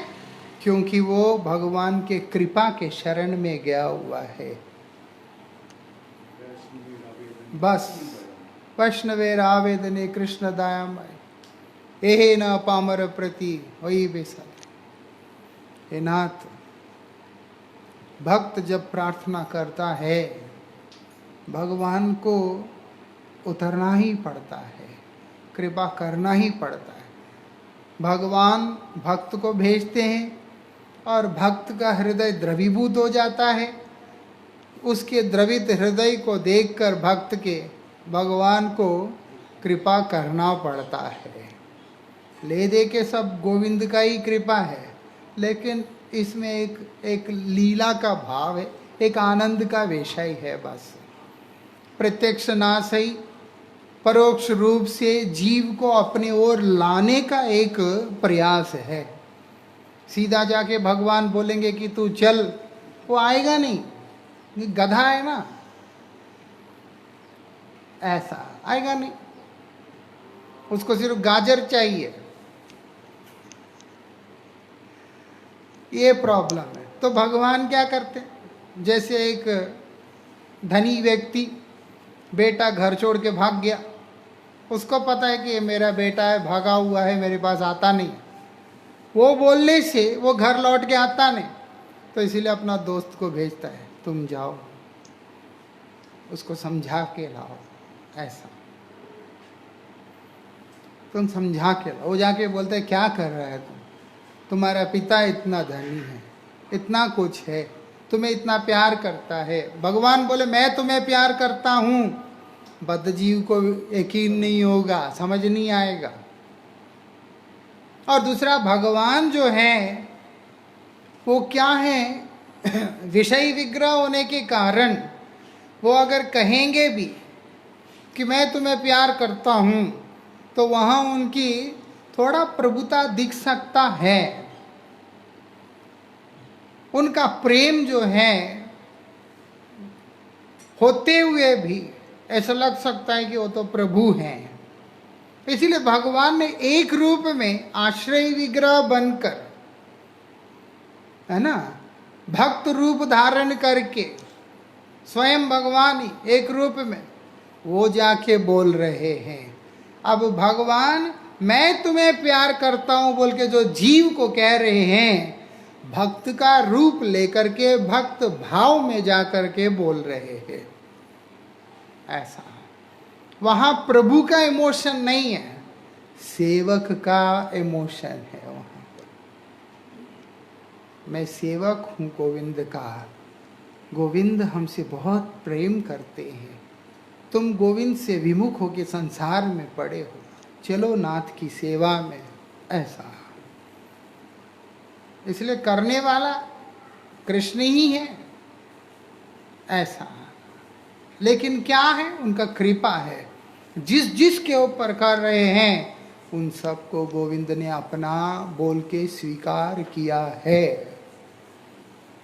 क्योंकि वो भगवान के कृपा के शरण में गया हुआ है। बस वैष्णवेर आवेदने कृष्ण दयामय एहे न पामर प्रति वही बेसल। हे नाथ, भक्त जब प्रार्थना करता है भगवान को उतरना ही पड़ता है, कृपा करना ही पड़ता है। भगवान भक्त को भेजते हैं और भक्त का हृदय द्रवीभूत हो जाता है। उसके द्रवित हृदय को देखकर भक्त के भगवान को कृपा करना पड़ता है। ले दे के सब गोविंद का ही कृपा है, लेकिन इसमें एक लीला का भाव है, एक आनंद का विषय है। बस प्रत्यक्ष ना सही, परोक्ष रूप से जीव को अपनी ओर लाने का एक प्रयास है। सीधा जाके भगवान बोलेंगे कि तू चल, वो आएगा नहीं, गधा है ना, ऐसा आएगा नहीं। उसको सिर्फ गाजर चाहिए, ये प्रॉब्लम है। तो भगवान क्या करते हैं, जैसे एक धनी व्यक्ति, बेटा घर छोड़ के भाग गया, उसको पता है कि ये मेरा बेटा है, भागा हुआ है, मेरे पास आता नहीं। वो बोलने से वो घर लौट के आता नहीं, तो इसीलिए अपना दोस्त को भेजता है, तुम जाओ उसको समझा के लाओ, ऐसा तुम समझा के लाओ। वो जाके बोलते है क्या कर रहा है तुम, तुम्हारा पिता इतना धनी है, इतना कुछ है, तुम्हें इतना प्यार करता है। भगवान बोले मैं तुम्हें प्यार करता हूँ, बद्धजीव को यकीन नहीं होगा, समझ नहीं आएगा। और दूसरा, भगवान जो है वो क्या है विषय विग्रह होने के कारण वो अगर कहेंगे भी कि मैं तुम्हें प्यार करता हूँ, तो वहाँ उनकी थोड़ा प्रभुता दिख सकता है। उनका प्रेम जो है होते हुए भी ऐसा लग सकता है कि वो तो प्रभु हैं। इसीलिए भगवान ने एक रूप में आश्रय विग्रह बनकर, है ना, भक्त रूप धारण करके स्वयं भगवान ही एक रूप में वो जाके बोल रहे हैं। अब भगवान मैं तुम्हें प्यार करता हूं बोल के जो जीव को कह रहे हैं, भक्त का रूप लेकर के भक्त भाव में जाकर के बोल रहे हैं। ऐसा वहां प्रभु का इमोशन नहीं है, सेवक का इमोशन है। वहां मैं सेवक हूं गोविंद का, गोविंद हमसे बहुत प्रेम करते हैं, तुम गोविंद से विमुख होकर संसार में पड़े हो, चलो नाथ की सेवा में। ऐसा इसलिए करने वाला कृष्ण ही है, ऐसा। लेकिन क्या है, उनका कृपा है, जिस जिस के ऊपर कर रहे हैं उन सबको गोविंद ने अपना बोल के स्वीकार किया है।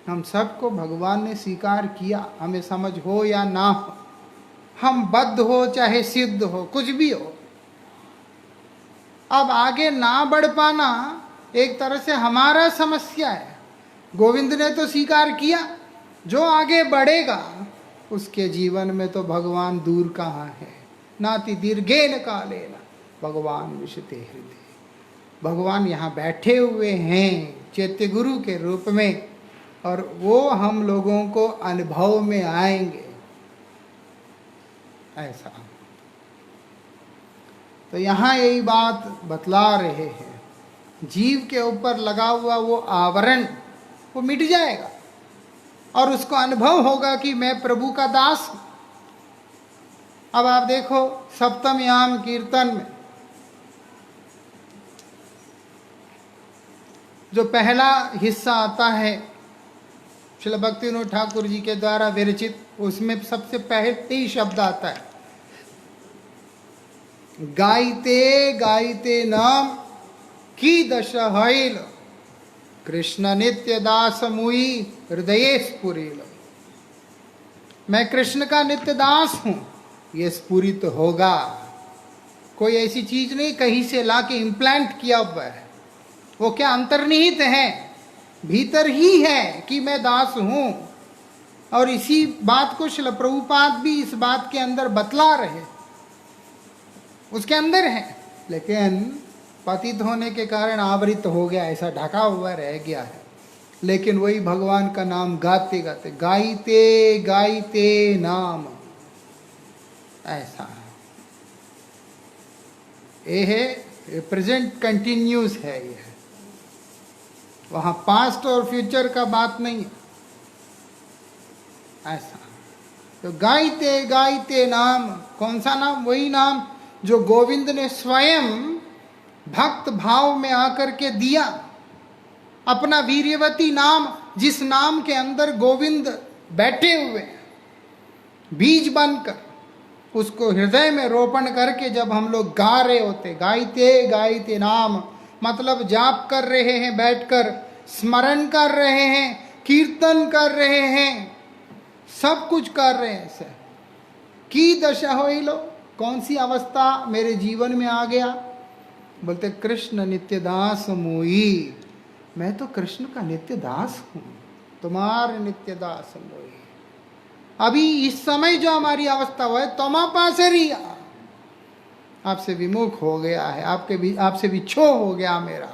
हम सबको भगवान ने स्वीकार किया, हमें समझ हो या ना हो, हम बद्ध हो चाहे सिद्ध हो, कुछ भी हो। अब आगे ना बढ़ पाना एक तरह से हमारा समस्या है। गोविंद ने तो स्वीकार किया, जो आगे बढ़ेगा उसके जीवन में तो भगवान दूर कहाँ है। नाति दीर्घेन कालेन भगवान विशते हृदय, भगवान यहाँ बैठे हुए हैं चैत्य गुरु के रूप में, और वो हम लोगों को अनुभव में आएंगे। ऐसा तो यहाँ यही बात बतला रहे हैं, जीव के ऊपर लगा हुआ वो आवरण वो मिट जाएगा और उसको अनुभव होगा कि मैं प्रभु का दास हूँ। अब आप देखो सप्तम याम कीर्तन में जो पहला हिस्सा आता है श्रील भक्तिविनोद ठाकुर जी के द्वारा विरचित, उसमें सबसे पहले ही शब्द आता है, गाइते गाइते नाम की दश हईल, कृष्ण नित्य दास मुई हृदय स्फुरिल। मैं कृष्ण का नित्य दास हूं, ये स्फुरित होगा। कोई ऐसी चीज नहीं कहीं से लाके इम्प्लांट किया हुआ है, वो क्या अंतर्निहित है, भीतर ही है कि मैं दास हूं। और इसी बात को श्रील प्रभुपाद भी इस बात के अंदर बतला रहे, उसके अंदर है, लेकिन पतित होने के कारण आवृत हो गया, ऐसा ढका हुआ रह गया है। लेकिन वही भगवान का नाम गाते गाते, गाइते गाइते नाम, ऐसा ये है, प्रेजेंट कंटिन्यूस है। ये है, वहां पास्ट और फ्यूचर का बात नहीं है, ऐसा। तो गाइते गाइते नाम, कौन सा नाम? वही नाम जो गोविंद ने स्वयं भक्त भाव में आकर के दिया, अपना वीर्यवती नाम, जिस नाम के अंदर गोविंद बैठे हुए बीज बनकर, उसको हृदय में रोपण करके जब हम लोग गा रहे होते, गाइते गाइते नाम, मतलब जाप कर रहे हैं, बैठकर स्मरण कर रहे हैं, कीर्तन कर रहे हैं, सब कुछ कर रहे हैं। से की दशा हो लो, कौन सी अवस्था मेरे जीवन में आ गया? बोलते कृष्ण नित्य दास मोई, मैं तो कृष्ण का नित्य दास हूं, तुम्हारे नित्य दास मोई। अभी इस समय जो हमारी अवस्था हुआ है, तमा पासरिया, आपसे विमुख हो गया है, आपसे विच्छो हो गया मेरा,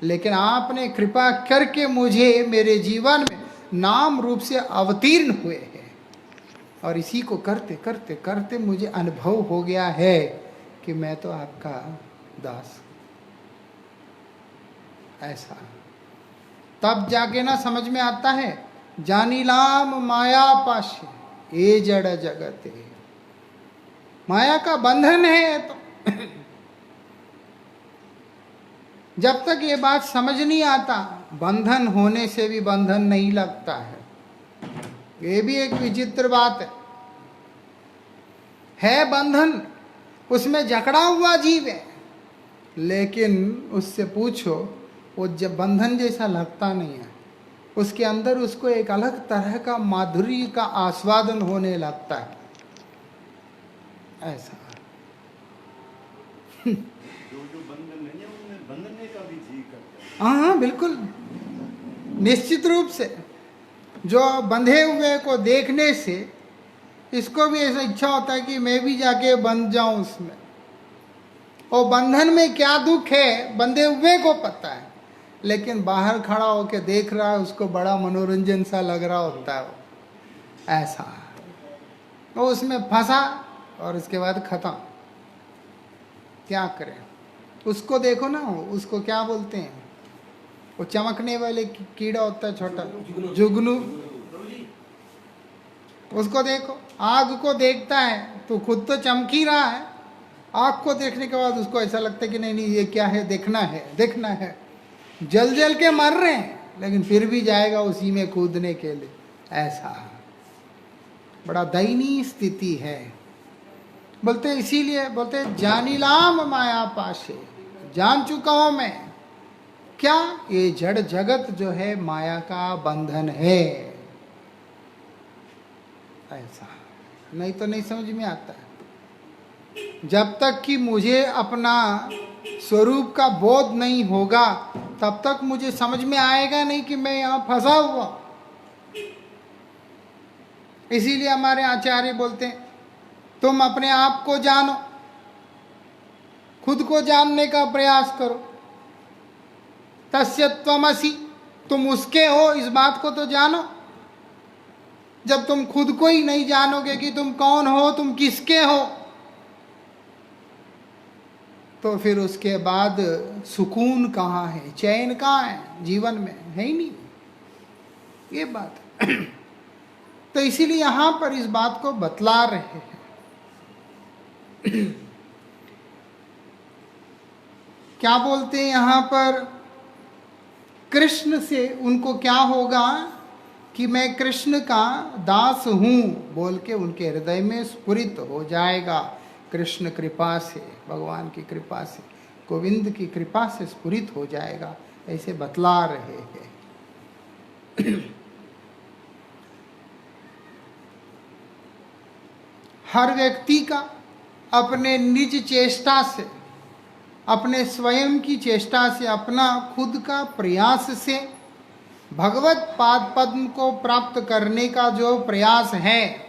लेकिन आपने कृपा करके मुझे मेरे जीवन में नाम रूप से अवतीर्ण हुए हैं, और इसी को करते करते करते मुझे अनुभव हो गया है कि मैं तो आपका दास, ऐसा। तब जाके ना समझ में आता है, जानिलाम माया पाशे ये जड़ जगत है, माया का बंधन है। तो जब तक ये बात समझ नहीं आता, बंधन होने से भी बंधन नहीं लगता है। ये भी एक विचित्र बात है बंधन, उसमें जकड़ा हुआ जीव है, लेकिन उससे पूछो, वो जब बंधन जैसा लगता नहीं है, उसके अंदर उसको एक अलग तरह का माधुर्य का आस्वादन होने लगता है, ऐसा। जो बंधन नहीं है, उनमें बंधने का भी जी करता है। हाँ बिल्कुल, निश्चित रूप से। जो बंधे हुए को देखने से इसको भी ऐसा इच्छा होता है कि मैं भी जाके बंध जाऊं उसमें। और बंधन में क्या दुख है बंधे हुए को पता है, लेकिन बाहर खड़ा होकर देख रहा है, उसको बड़ा मनोरंजन सा लग रहा होता है वो, ऐसा। वो उसमें फंसा और उसके बाद खत्म। क्या करें? उसको देखो ना, उसको क्या बोलते हैं, वो चमकने वाले कीड़ा होता है छोटा, जुगनू। उसको देखो, आग को देखता है तो खुद तो चमक ही रहा है, आग को देखने के बाद उसको ऐसा लगता है कि नहीं नहीं ये क्या है, देखना है देखना है। जल जल के मर रहे हैं, लेकिन फिर भी जाएगा उसी में कूदने के लिए, ऐसा। बड़ा दयनीय स्थिति है। बोलते इसीलिए बोलते जानिलाम माया पाशे, जान चुका हूं मैं क्या, ये जड़ जगत जो है माया का बंधन है, ऐसा। नहीं तो नहीं समझ में आता है। जब तक कि मुझे अपना स्वरूप का बोध नहीं होगा, तब तक मुझे समझ में आएगा नहीं कि मैं यहां फंसा हुआ। इसीलिए हमारे आचार्य बोलते हैं, तुम अपने आप को जानो, खुद को जानने का प्रयास करो। तस्य त्वमसि, तुम उसके हो, इस बात को तो जानो। जब तुम खुद को ही नहीं जानोगे कि तुम कौन हो, तुम किसके हो, तो फिर उसके बाद सुकून कहाँ है, चैन कहाँ है जीवन में? है ही नहीं, ये बात। तो इसीलिए यहां पर इस बात को बतला रहे हैं। क्या बोलते हैं यहां पर, कृष्ण से उनको क्या होगा कि मैं कृष्ण का दास हूँ बोल के उनके हृदय में स्फुरित हो जाएगा। कृष्ण कृपा से, भगवान की कृपा से, गोविंद की कृपा से स्फुरित हो जाएगा, ऐसे बतला रहे हैं। हर व्यक्ति का अपने निज चेष्टा से, अपने स्वयं की चेष्टा से, अपना खुद का प्रयास से भगवत पाद पद्म को प्राप्त करने का जो प्रयास है,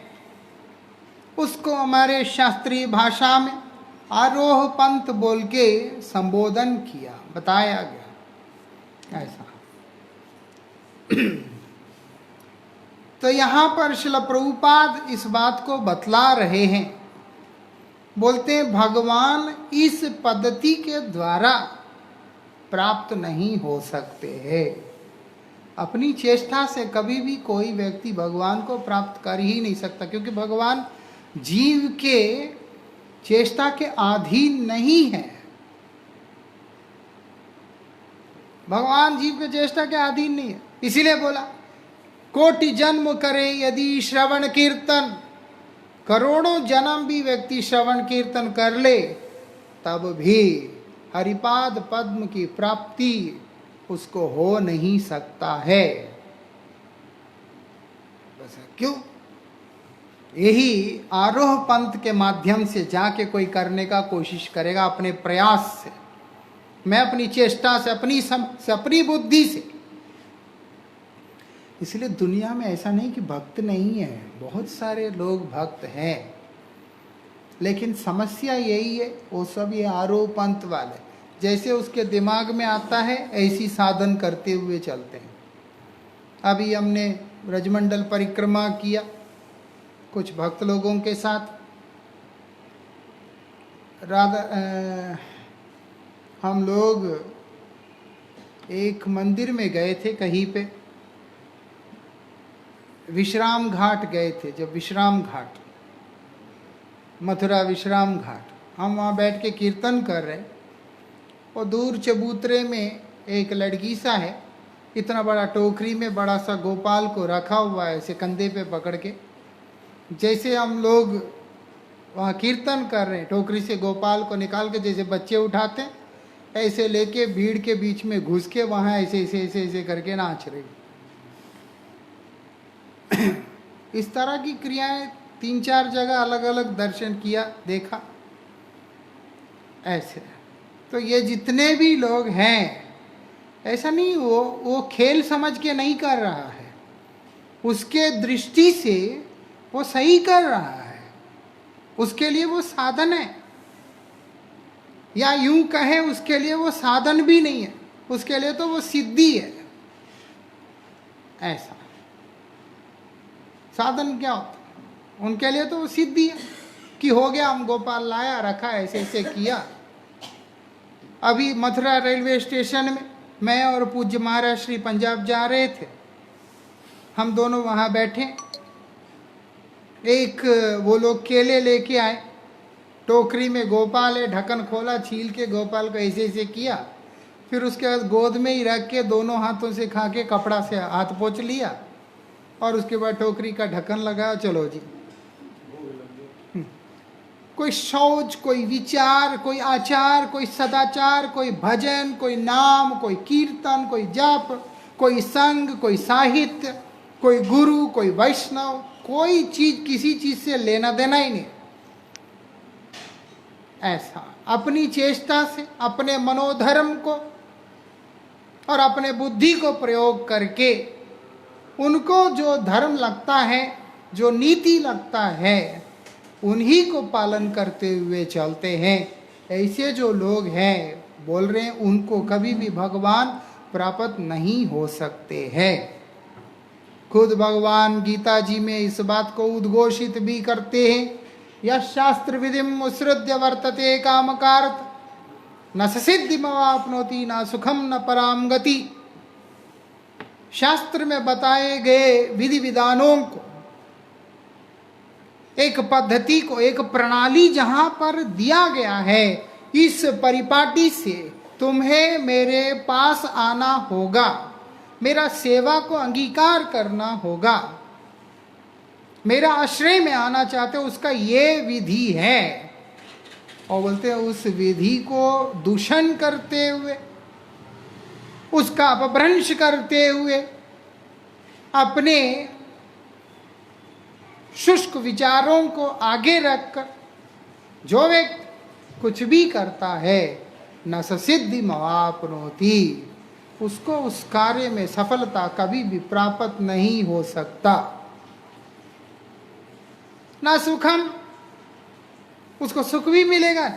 उसको हमारे शास्त्रीय भाषा में आरोह पंथ बोल के संबोधन किया, बताया गया ऐसा। तो यहाँ पर श्रील प्रभुपाद इस बात को बतला रहे हैं, बोलते हैं भगवान इस पद्धति के द्वारा प्राप्त नहीं हो सकते हैं। अपनी चेष्टा से कभी भी कोई व्यक्ति भगवान को प्राप्त कर ही नहीं सकता, क्योंकि भगवान जीव के चेष्टा के अधीन नहीं है। भगवान जीव के चेष्टा के अधीन नहीं है, इसीलिए बोला कोटि जन्म करे यदि श्रवण कीर्तन, करोड़ों जन्म भी व्यक्ति श्रवण कीर्तन कर ले तब भी हरिपाद पद्म की प्राप्ति उसको हो नहीं सकता है। बस क्यों? यही आरोह पंथ के माध्यम से जाके कोई करने का कोशिश करेगा अपने प्रयास से, मैं अपनी चेष्टा से, अपनी बुद्धि से। इसलिए दुनिया में ऐसा नहीं कि भक्त नहीं है, बहुत सारे लोग भक्त हैं, लेकिन समस्या यही है वो सब ये आरोह पंथ वाले, जैसे उसके दिमाग में आता है ऐसी साधन करते हुए चलते हैं। अभी हमने ब्रजमंडल परिक्रमा किया कुछ भक्त लोगों के साथ, हम लोग एक मंदिर में गए थे, कहीं पे विश्राम घाट गए थे। जब विश्राम घाट, मथुरा विश्राम घाट, हम वहाँ बैठ के कीर्तन कर रहे, और दूर चबूतरे में एक लड़की सा है, इतना बड़ा टोकरी में बड़ा सा गोपाल को रखा हुआ है ऐसे कंधे पे पकड़ के। जैसे हम लोग वहाँ कीर्तन कर रहे हैं, टोकरी से गोपाल को निकाल के जैसे बच्चे उठाते हैं ऐसे लेके भीड़ के बीच में घुस के वहाँ ऐसे ऐसे ऐसे ऐसे करके नाच रही। इस तरह की क्रियाएं 3-4 जगह अलग अलग दर्शन किया, देखा ऐसे। तो ये जितने भी लोग हैं, ऐसा नहीं वो खेल समझ के नहीं कर रहा है, उसके दृष्टि से वो सही कर रहा है, उसके लिए वो साधन है, या यूं कहे उसके लिए वो साधन भी नहीं है, उसके लिए तो वो सिद्धि है। ऐसा साधन क्या होता है उनके लिए? तो वो सिद्धि है कि हो गया, हम गोपाल लाया, रखा, ऐसे ऐसे किया। अभी मथुरा रेलवे स्टेशन में मैं और पूज्य महाराज श्री पंजाब जा रहे थे, हम दोनों वहाँ बैठे, एक वो लोग केले लेके आए, टोकरी में गोपाल है, ढक्कन खोला, छील के गोपाल को ऐसे ऐसे किया, फिर उसके बाद गोद में ही रख के दोनों हाथों से खा के कपड़ा से हाथ पोंछ लिया, और उसके बाद टोकरी का ढक्कन लगाया, चलो जी। कोई शौच, कोई विचार, कोई आचार, कोई सदाचार, कोई भजन, कोई नाम, कोई कीर्तन, कोई जप, कोई संग, कोई साहित्य, कोई गुरु, कोई वैष्णव, कोई चीज किसी चीज से लेना देना ही नहीं। ऐसा अपनी चेष्टा से, अपने मनोधर्म को और अपने बुद्धि को प्रयोग करके उनको जो धर्म लगता है, जो नीति लगता है, उन्हीं को पालन करते हुए चलते हैं। ऐसे जो लोग हैं, बोल रहे हैं, उनको कभी भी भगवान प्राप्त नहीं हो सकते हैं। खुद भगवान गीता जी में इस बात को उद्घोषित भी करते हैं, यह शास्त्र विधिम उत्सृज्य वर्तते कामकारत न सिद्धिमवाप्नोति न सुखम न पराम गति। शास्त्र में बताए गए विधि विधानों को, एक पद्धति को, एक प्रणाली जहां पर दिया गया है, इस परिपाटी से तुम्हें मेरे पास आना होगा। मेरा सेवा को अंगीकार करना होगा, मेरा आश्रय में आना चाहते हो, उसका ये विधि है। और बोलते हैं उस विधि को दूषण करते हुए, उसका अपभ्रंश करते हुए, अपने शुष्क विचारों को आगे रखकर जो व्यक्ति कुछ भी करता है, न सिद्धि मवाप्नोति, उसको उस कार्य में सफलता कभी भी प्राप्त नहीं हो सकता। ना सुखम, उसको सुख भी मिलेगा,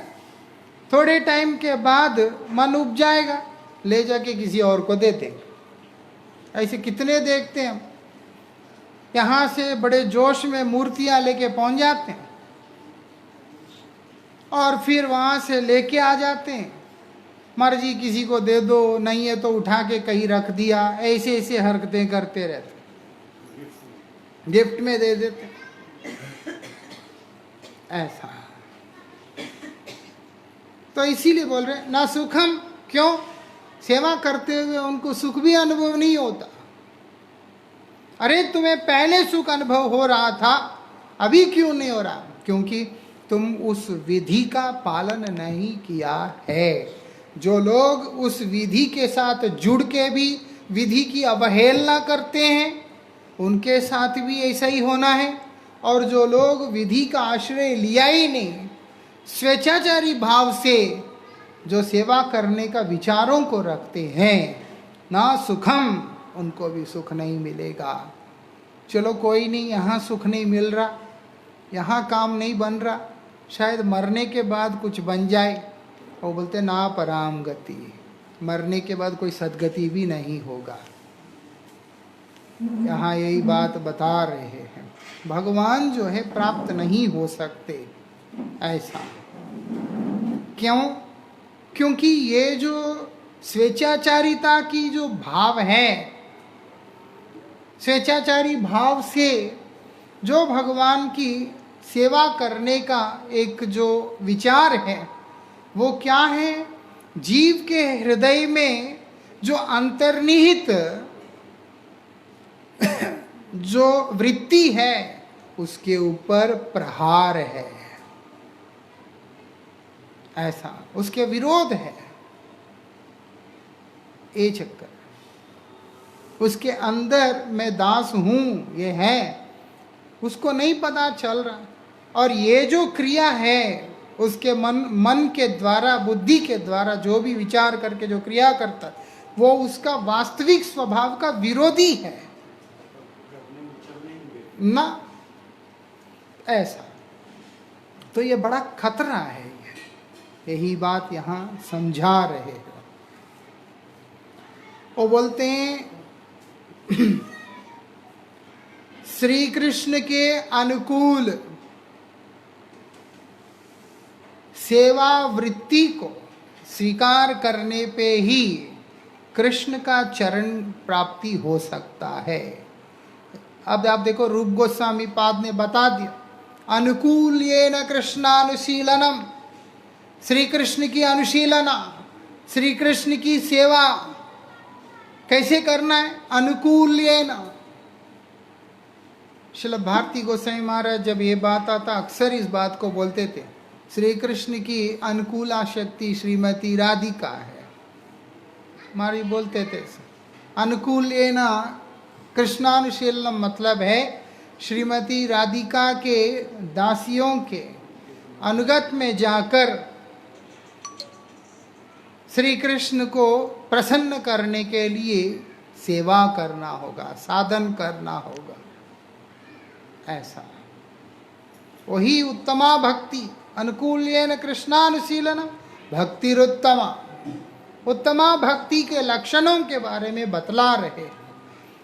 थोड़े टाइम के बाद मन उब जाएगा, ले जाके किसी और को दे देंगे। ऐसे कितने देखते हैं हम, यहाँ से बड़े जोश में मूर्तियां लेके पहुंच जाते हैं और फिर वहाँ से लेके आ जाते हैं, मर्जी किसी को दे दो, नहीं है तो उठा के कहीं रख दिया, ऐसे ऐसे हरकतें करते रहते, गिफ्ट में दे देते, ऐसा। तो इसीलिए बोल रहे ना सुखम, क्यों? सेवा करते हुए उनको सुख भी अनुभव नहीं होता। अरे तुम्हें पहले सुख अनुभव हो रहा था, अभी क्यों नहीं हो रहा? क्योंकि तुम उस विधि का पालन नहीं किया है। जो लोग उस विधि के साथ जुड़ के भी विधि की अवहेलना करते हैं, उनके साथ भी ऐसा ही होना है। और जो लोग विधि का आश्रय लिया ही नहीं, स्वेच्छाचारी भाव से जो सेवा करने का विचारों को रखते हैं, ना सुखम, उनको भी सुख नहीं मिलेगा। चलो कोई नहीं, यहाँ सुख नहीं मिल रहा, यहाँ काम नहीं बन रहा, शायद मरने के बाद कुछ बन जाए। वो बोलते ना पराम गति, मरने के बाद कोई सद्गति भी नहीं होगा। यहाँ यही बात बता रहे हैं, भगवान जो है प्राप्त नहीं हो सकते। ऐसा क्यों? क्योंकि ये जो स्वेच्छाचारिता की जो भाव है, स्वेच्छाचारी भाव से जो भगवान की सेवा करने का एक जो विचार है, वो क्या है? जीव के हृदय में जो अंतर्निहित जो वृत्ति है, उसके ऊपर प्रहार है, ऐसा उसके विरोध है। ये चक्कर, उसके अंदर मैं दास हूं, ये है, उसको नहीं पता चल रहा। और ये जो क्रिया है, उसके मन के द्वारा, बुद्धि के द्वारा जो भी विचार करके जो क्रिया करता, वो उसका वास्तविक स्वभाव का विरोधी है ना, ऐसा। तो ये बड़ा खतरा है, यही बात यहाँ समझा रहे हैं। वो बोलते हैं श्री कृष्ण के अनुकूल सेवा वृत्ति को स्वीकार करने पे ही कृष्ण का चरण प्राप्ति हो सकता है। अब आप देखो, रूप गोस्वामी पाद ने बता दिया, अनुकूल्येन कृष्णानुशीलनम, श्री कृष्ण की अनुशीलना, श्री कृष्ण की सेवा कैसे करना है? अनुकूल्येन। श्रील भारती गोस्वामी महाराज जब ये बात आता, अक्सर इस बात को बोलते थे, श्री कृष्ण की अनुकूला शक्ति श्रीमती राधिका है। हमारी बोलते थे अनुकूल्येन कृष्णानुशीलनम, मतलब है श्रीमती राधिका के दासियों के अनुगत में जाकर श्री कृष्ण को प्रसन्न करने के लिए सेवा करना होगा, साधन करना होगा, ऐसा। वही उत्तमा भक्ति, अनुकूल्येन कृष्णानुशीलनम भक्तिरुत्तमा। उत्तमा भक्ति के लक्षणों के बारे में बतला रहे।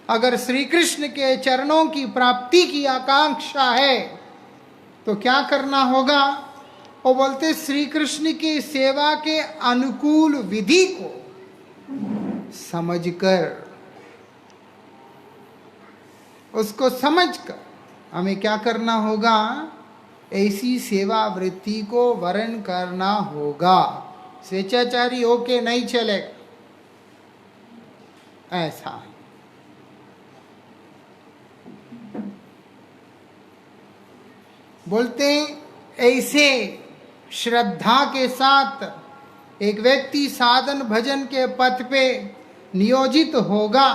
अगर श्री कृष्ण के चरणों की प्राप्ति की आकांक्षा है तो क्या करना होगा? वो बोलते श्री कृष्ण की सेवा के अनुकूल विधि को समझकर, उसको समझकर हमें क्या करना होगा? ऐसी सेवा वृत्ति को वर्ण करना होगा। स्वेच्छाचारी होके नहीं चलेगा, ऐसा। बोलते हैं ऐसे श्रद्धा के साथ एक व्यक्ति साधन भजन के पथ पे नियोजित होगा,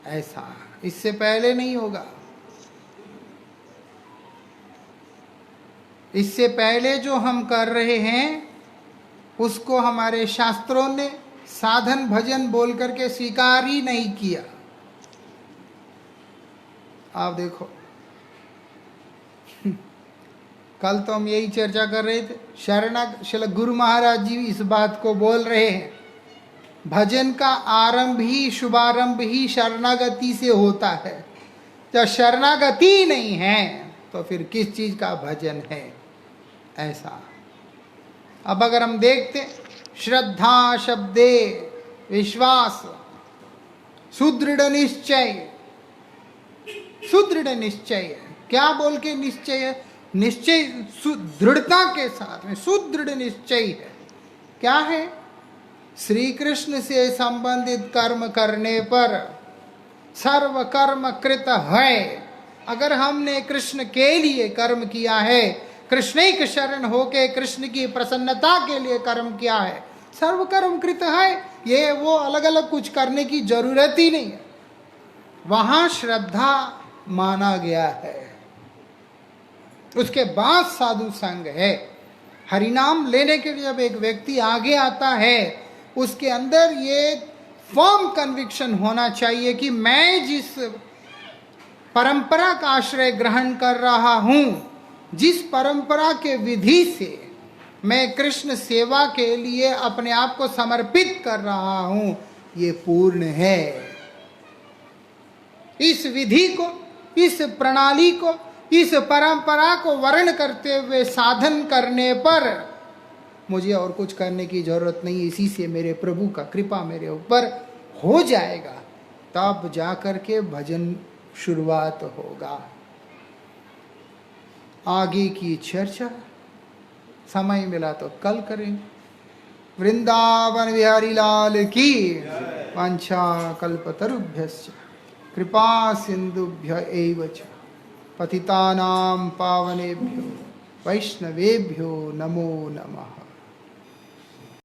ऐसा इससे पहले नहीं होगा। इससे पहले जो हम कर रहे हैं उसको हमारे शास्त्रों ने साधन भजन बोल करके स्वीकार ही नहीं किया। आप देखो, कल तो हम यही चर्चा कर रहे थे, श्री गुरु महाराज जी इस बात को बोल रहे हैं, भजन का आरंभ ही शुभारंभ ही शरणागति से होता है। जब शरणागति नहीं है तो फिर किस चीज का भजन है, ऐसा। अब अगर हम देखते, श्रद्धा शब्दे विश्वास, सुदृढ़ निश्चय, सुदृढ़ निश्चय, क्या बोल के निश्चय है? निश्चय दृढ़ता के साथ में सुदृढ़ निश्चय है। क्या है? श्री कृष्ण से संबंधित कर्म करने पर सर्व कर्म कृत है। अगर हमने कृष्ण के लिए कर्म किया है, कृष्ण के शरण होके कृष्ण की प्रसन्नता के लिए कर्म किया है, सर्व कर्म कृत है। ये वो अलग अलग कुछ करने की जरूरत ही नहीं है, वहां श्रद्धा माना गया है। उसके बाद साधु संग है। हरिनाम लेने के लिए जब एक व्यक्ति आगे आता है, उसके अंदर ये फर्म कन्विक्शन होना चाहिए कि मैं जिस परंपरा का आश्रय ग्रहण कर रहा हूं, जिस परंपरा के विधि से मैं कृष्ण सेवा के लिए अपने आप को समर्पित कर रहा हूं, ये पूर्ण है। इस विधि को, इस प्रणाली को, इस परंपरा को वर्ण करते हुए साधन करने पर मुझे और कुछ करने की जरूरत नहीं, इसी से मेरे प्रभु का कृपा मेरे ऊपर हो जाएगा, तब जाकर के भजन शुरुआत होगा। आगे की चर्चा समय मिला तो कल करें। वृंदावन बिहारी लाल की वांछा कल्पतरुभ्यश्च कृपा सिंधुभ्य एव च पतितानां पावनेभ्यो वैष्णवेभ्यो नमो नमः।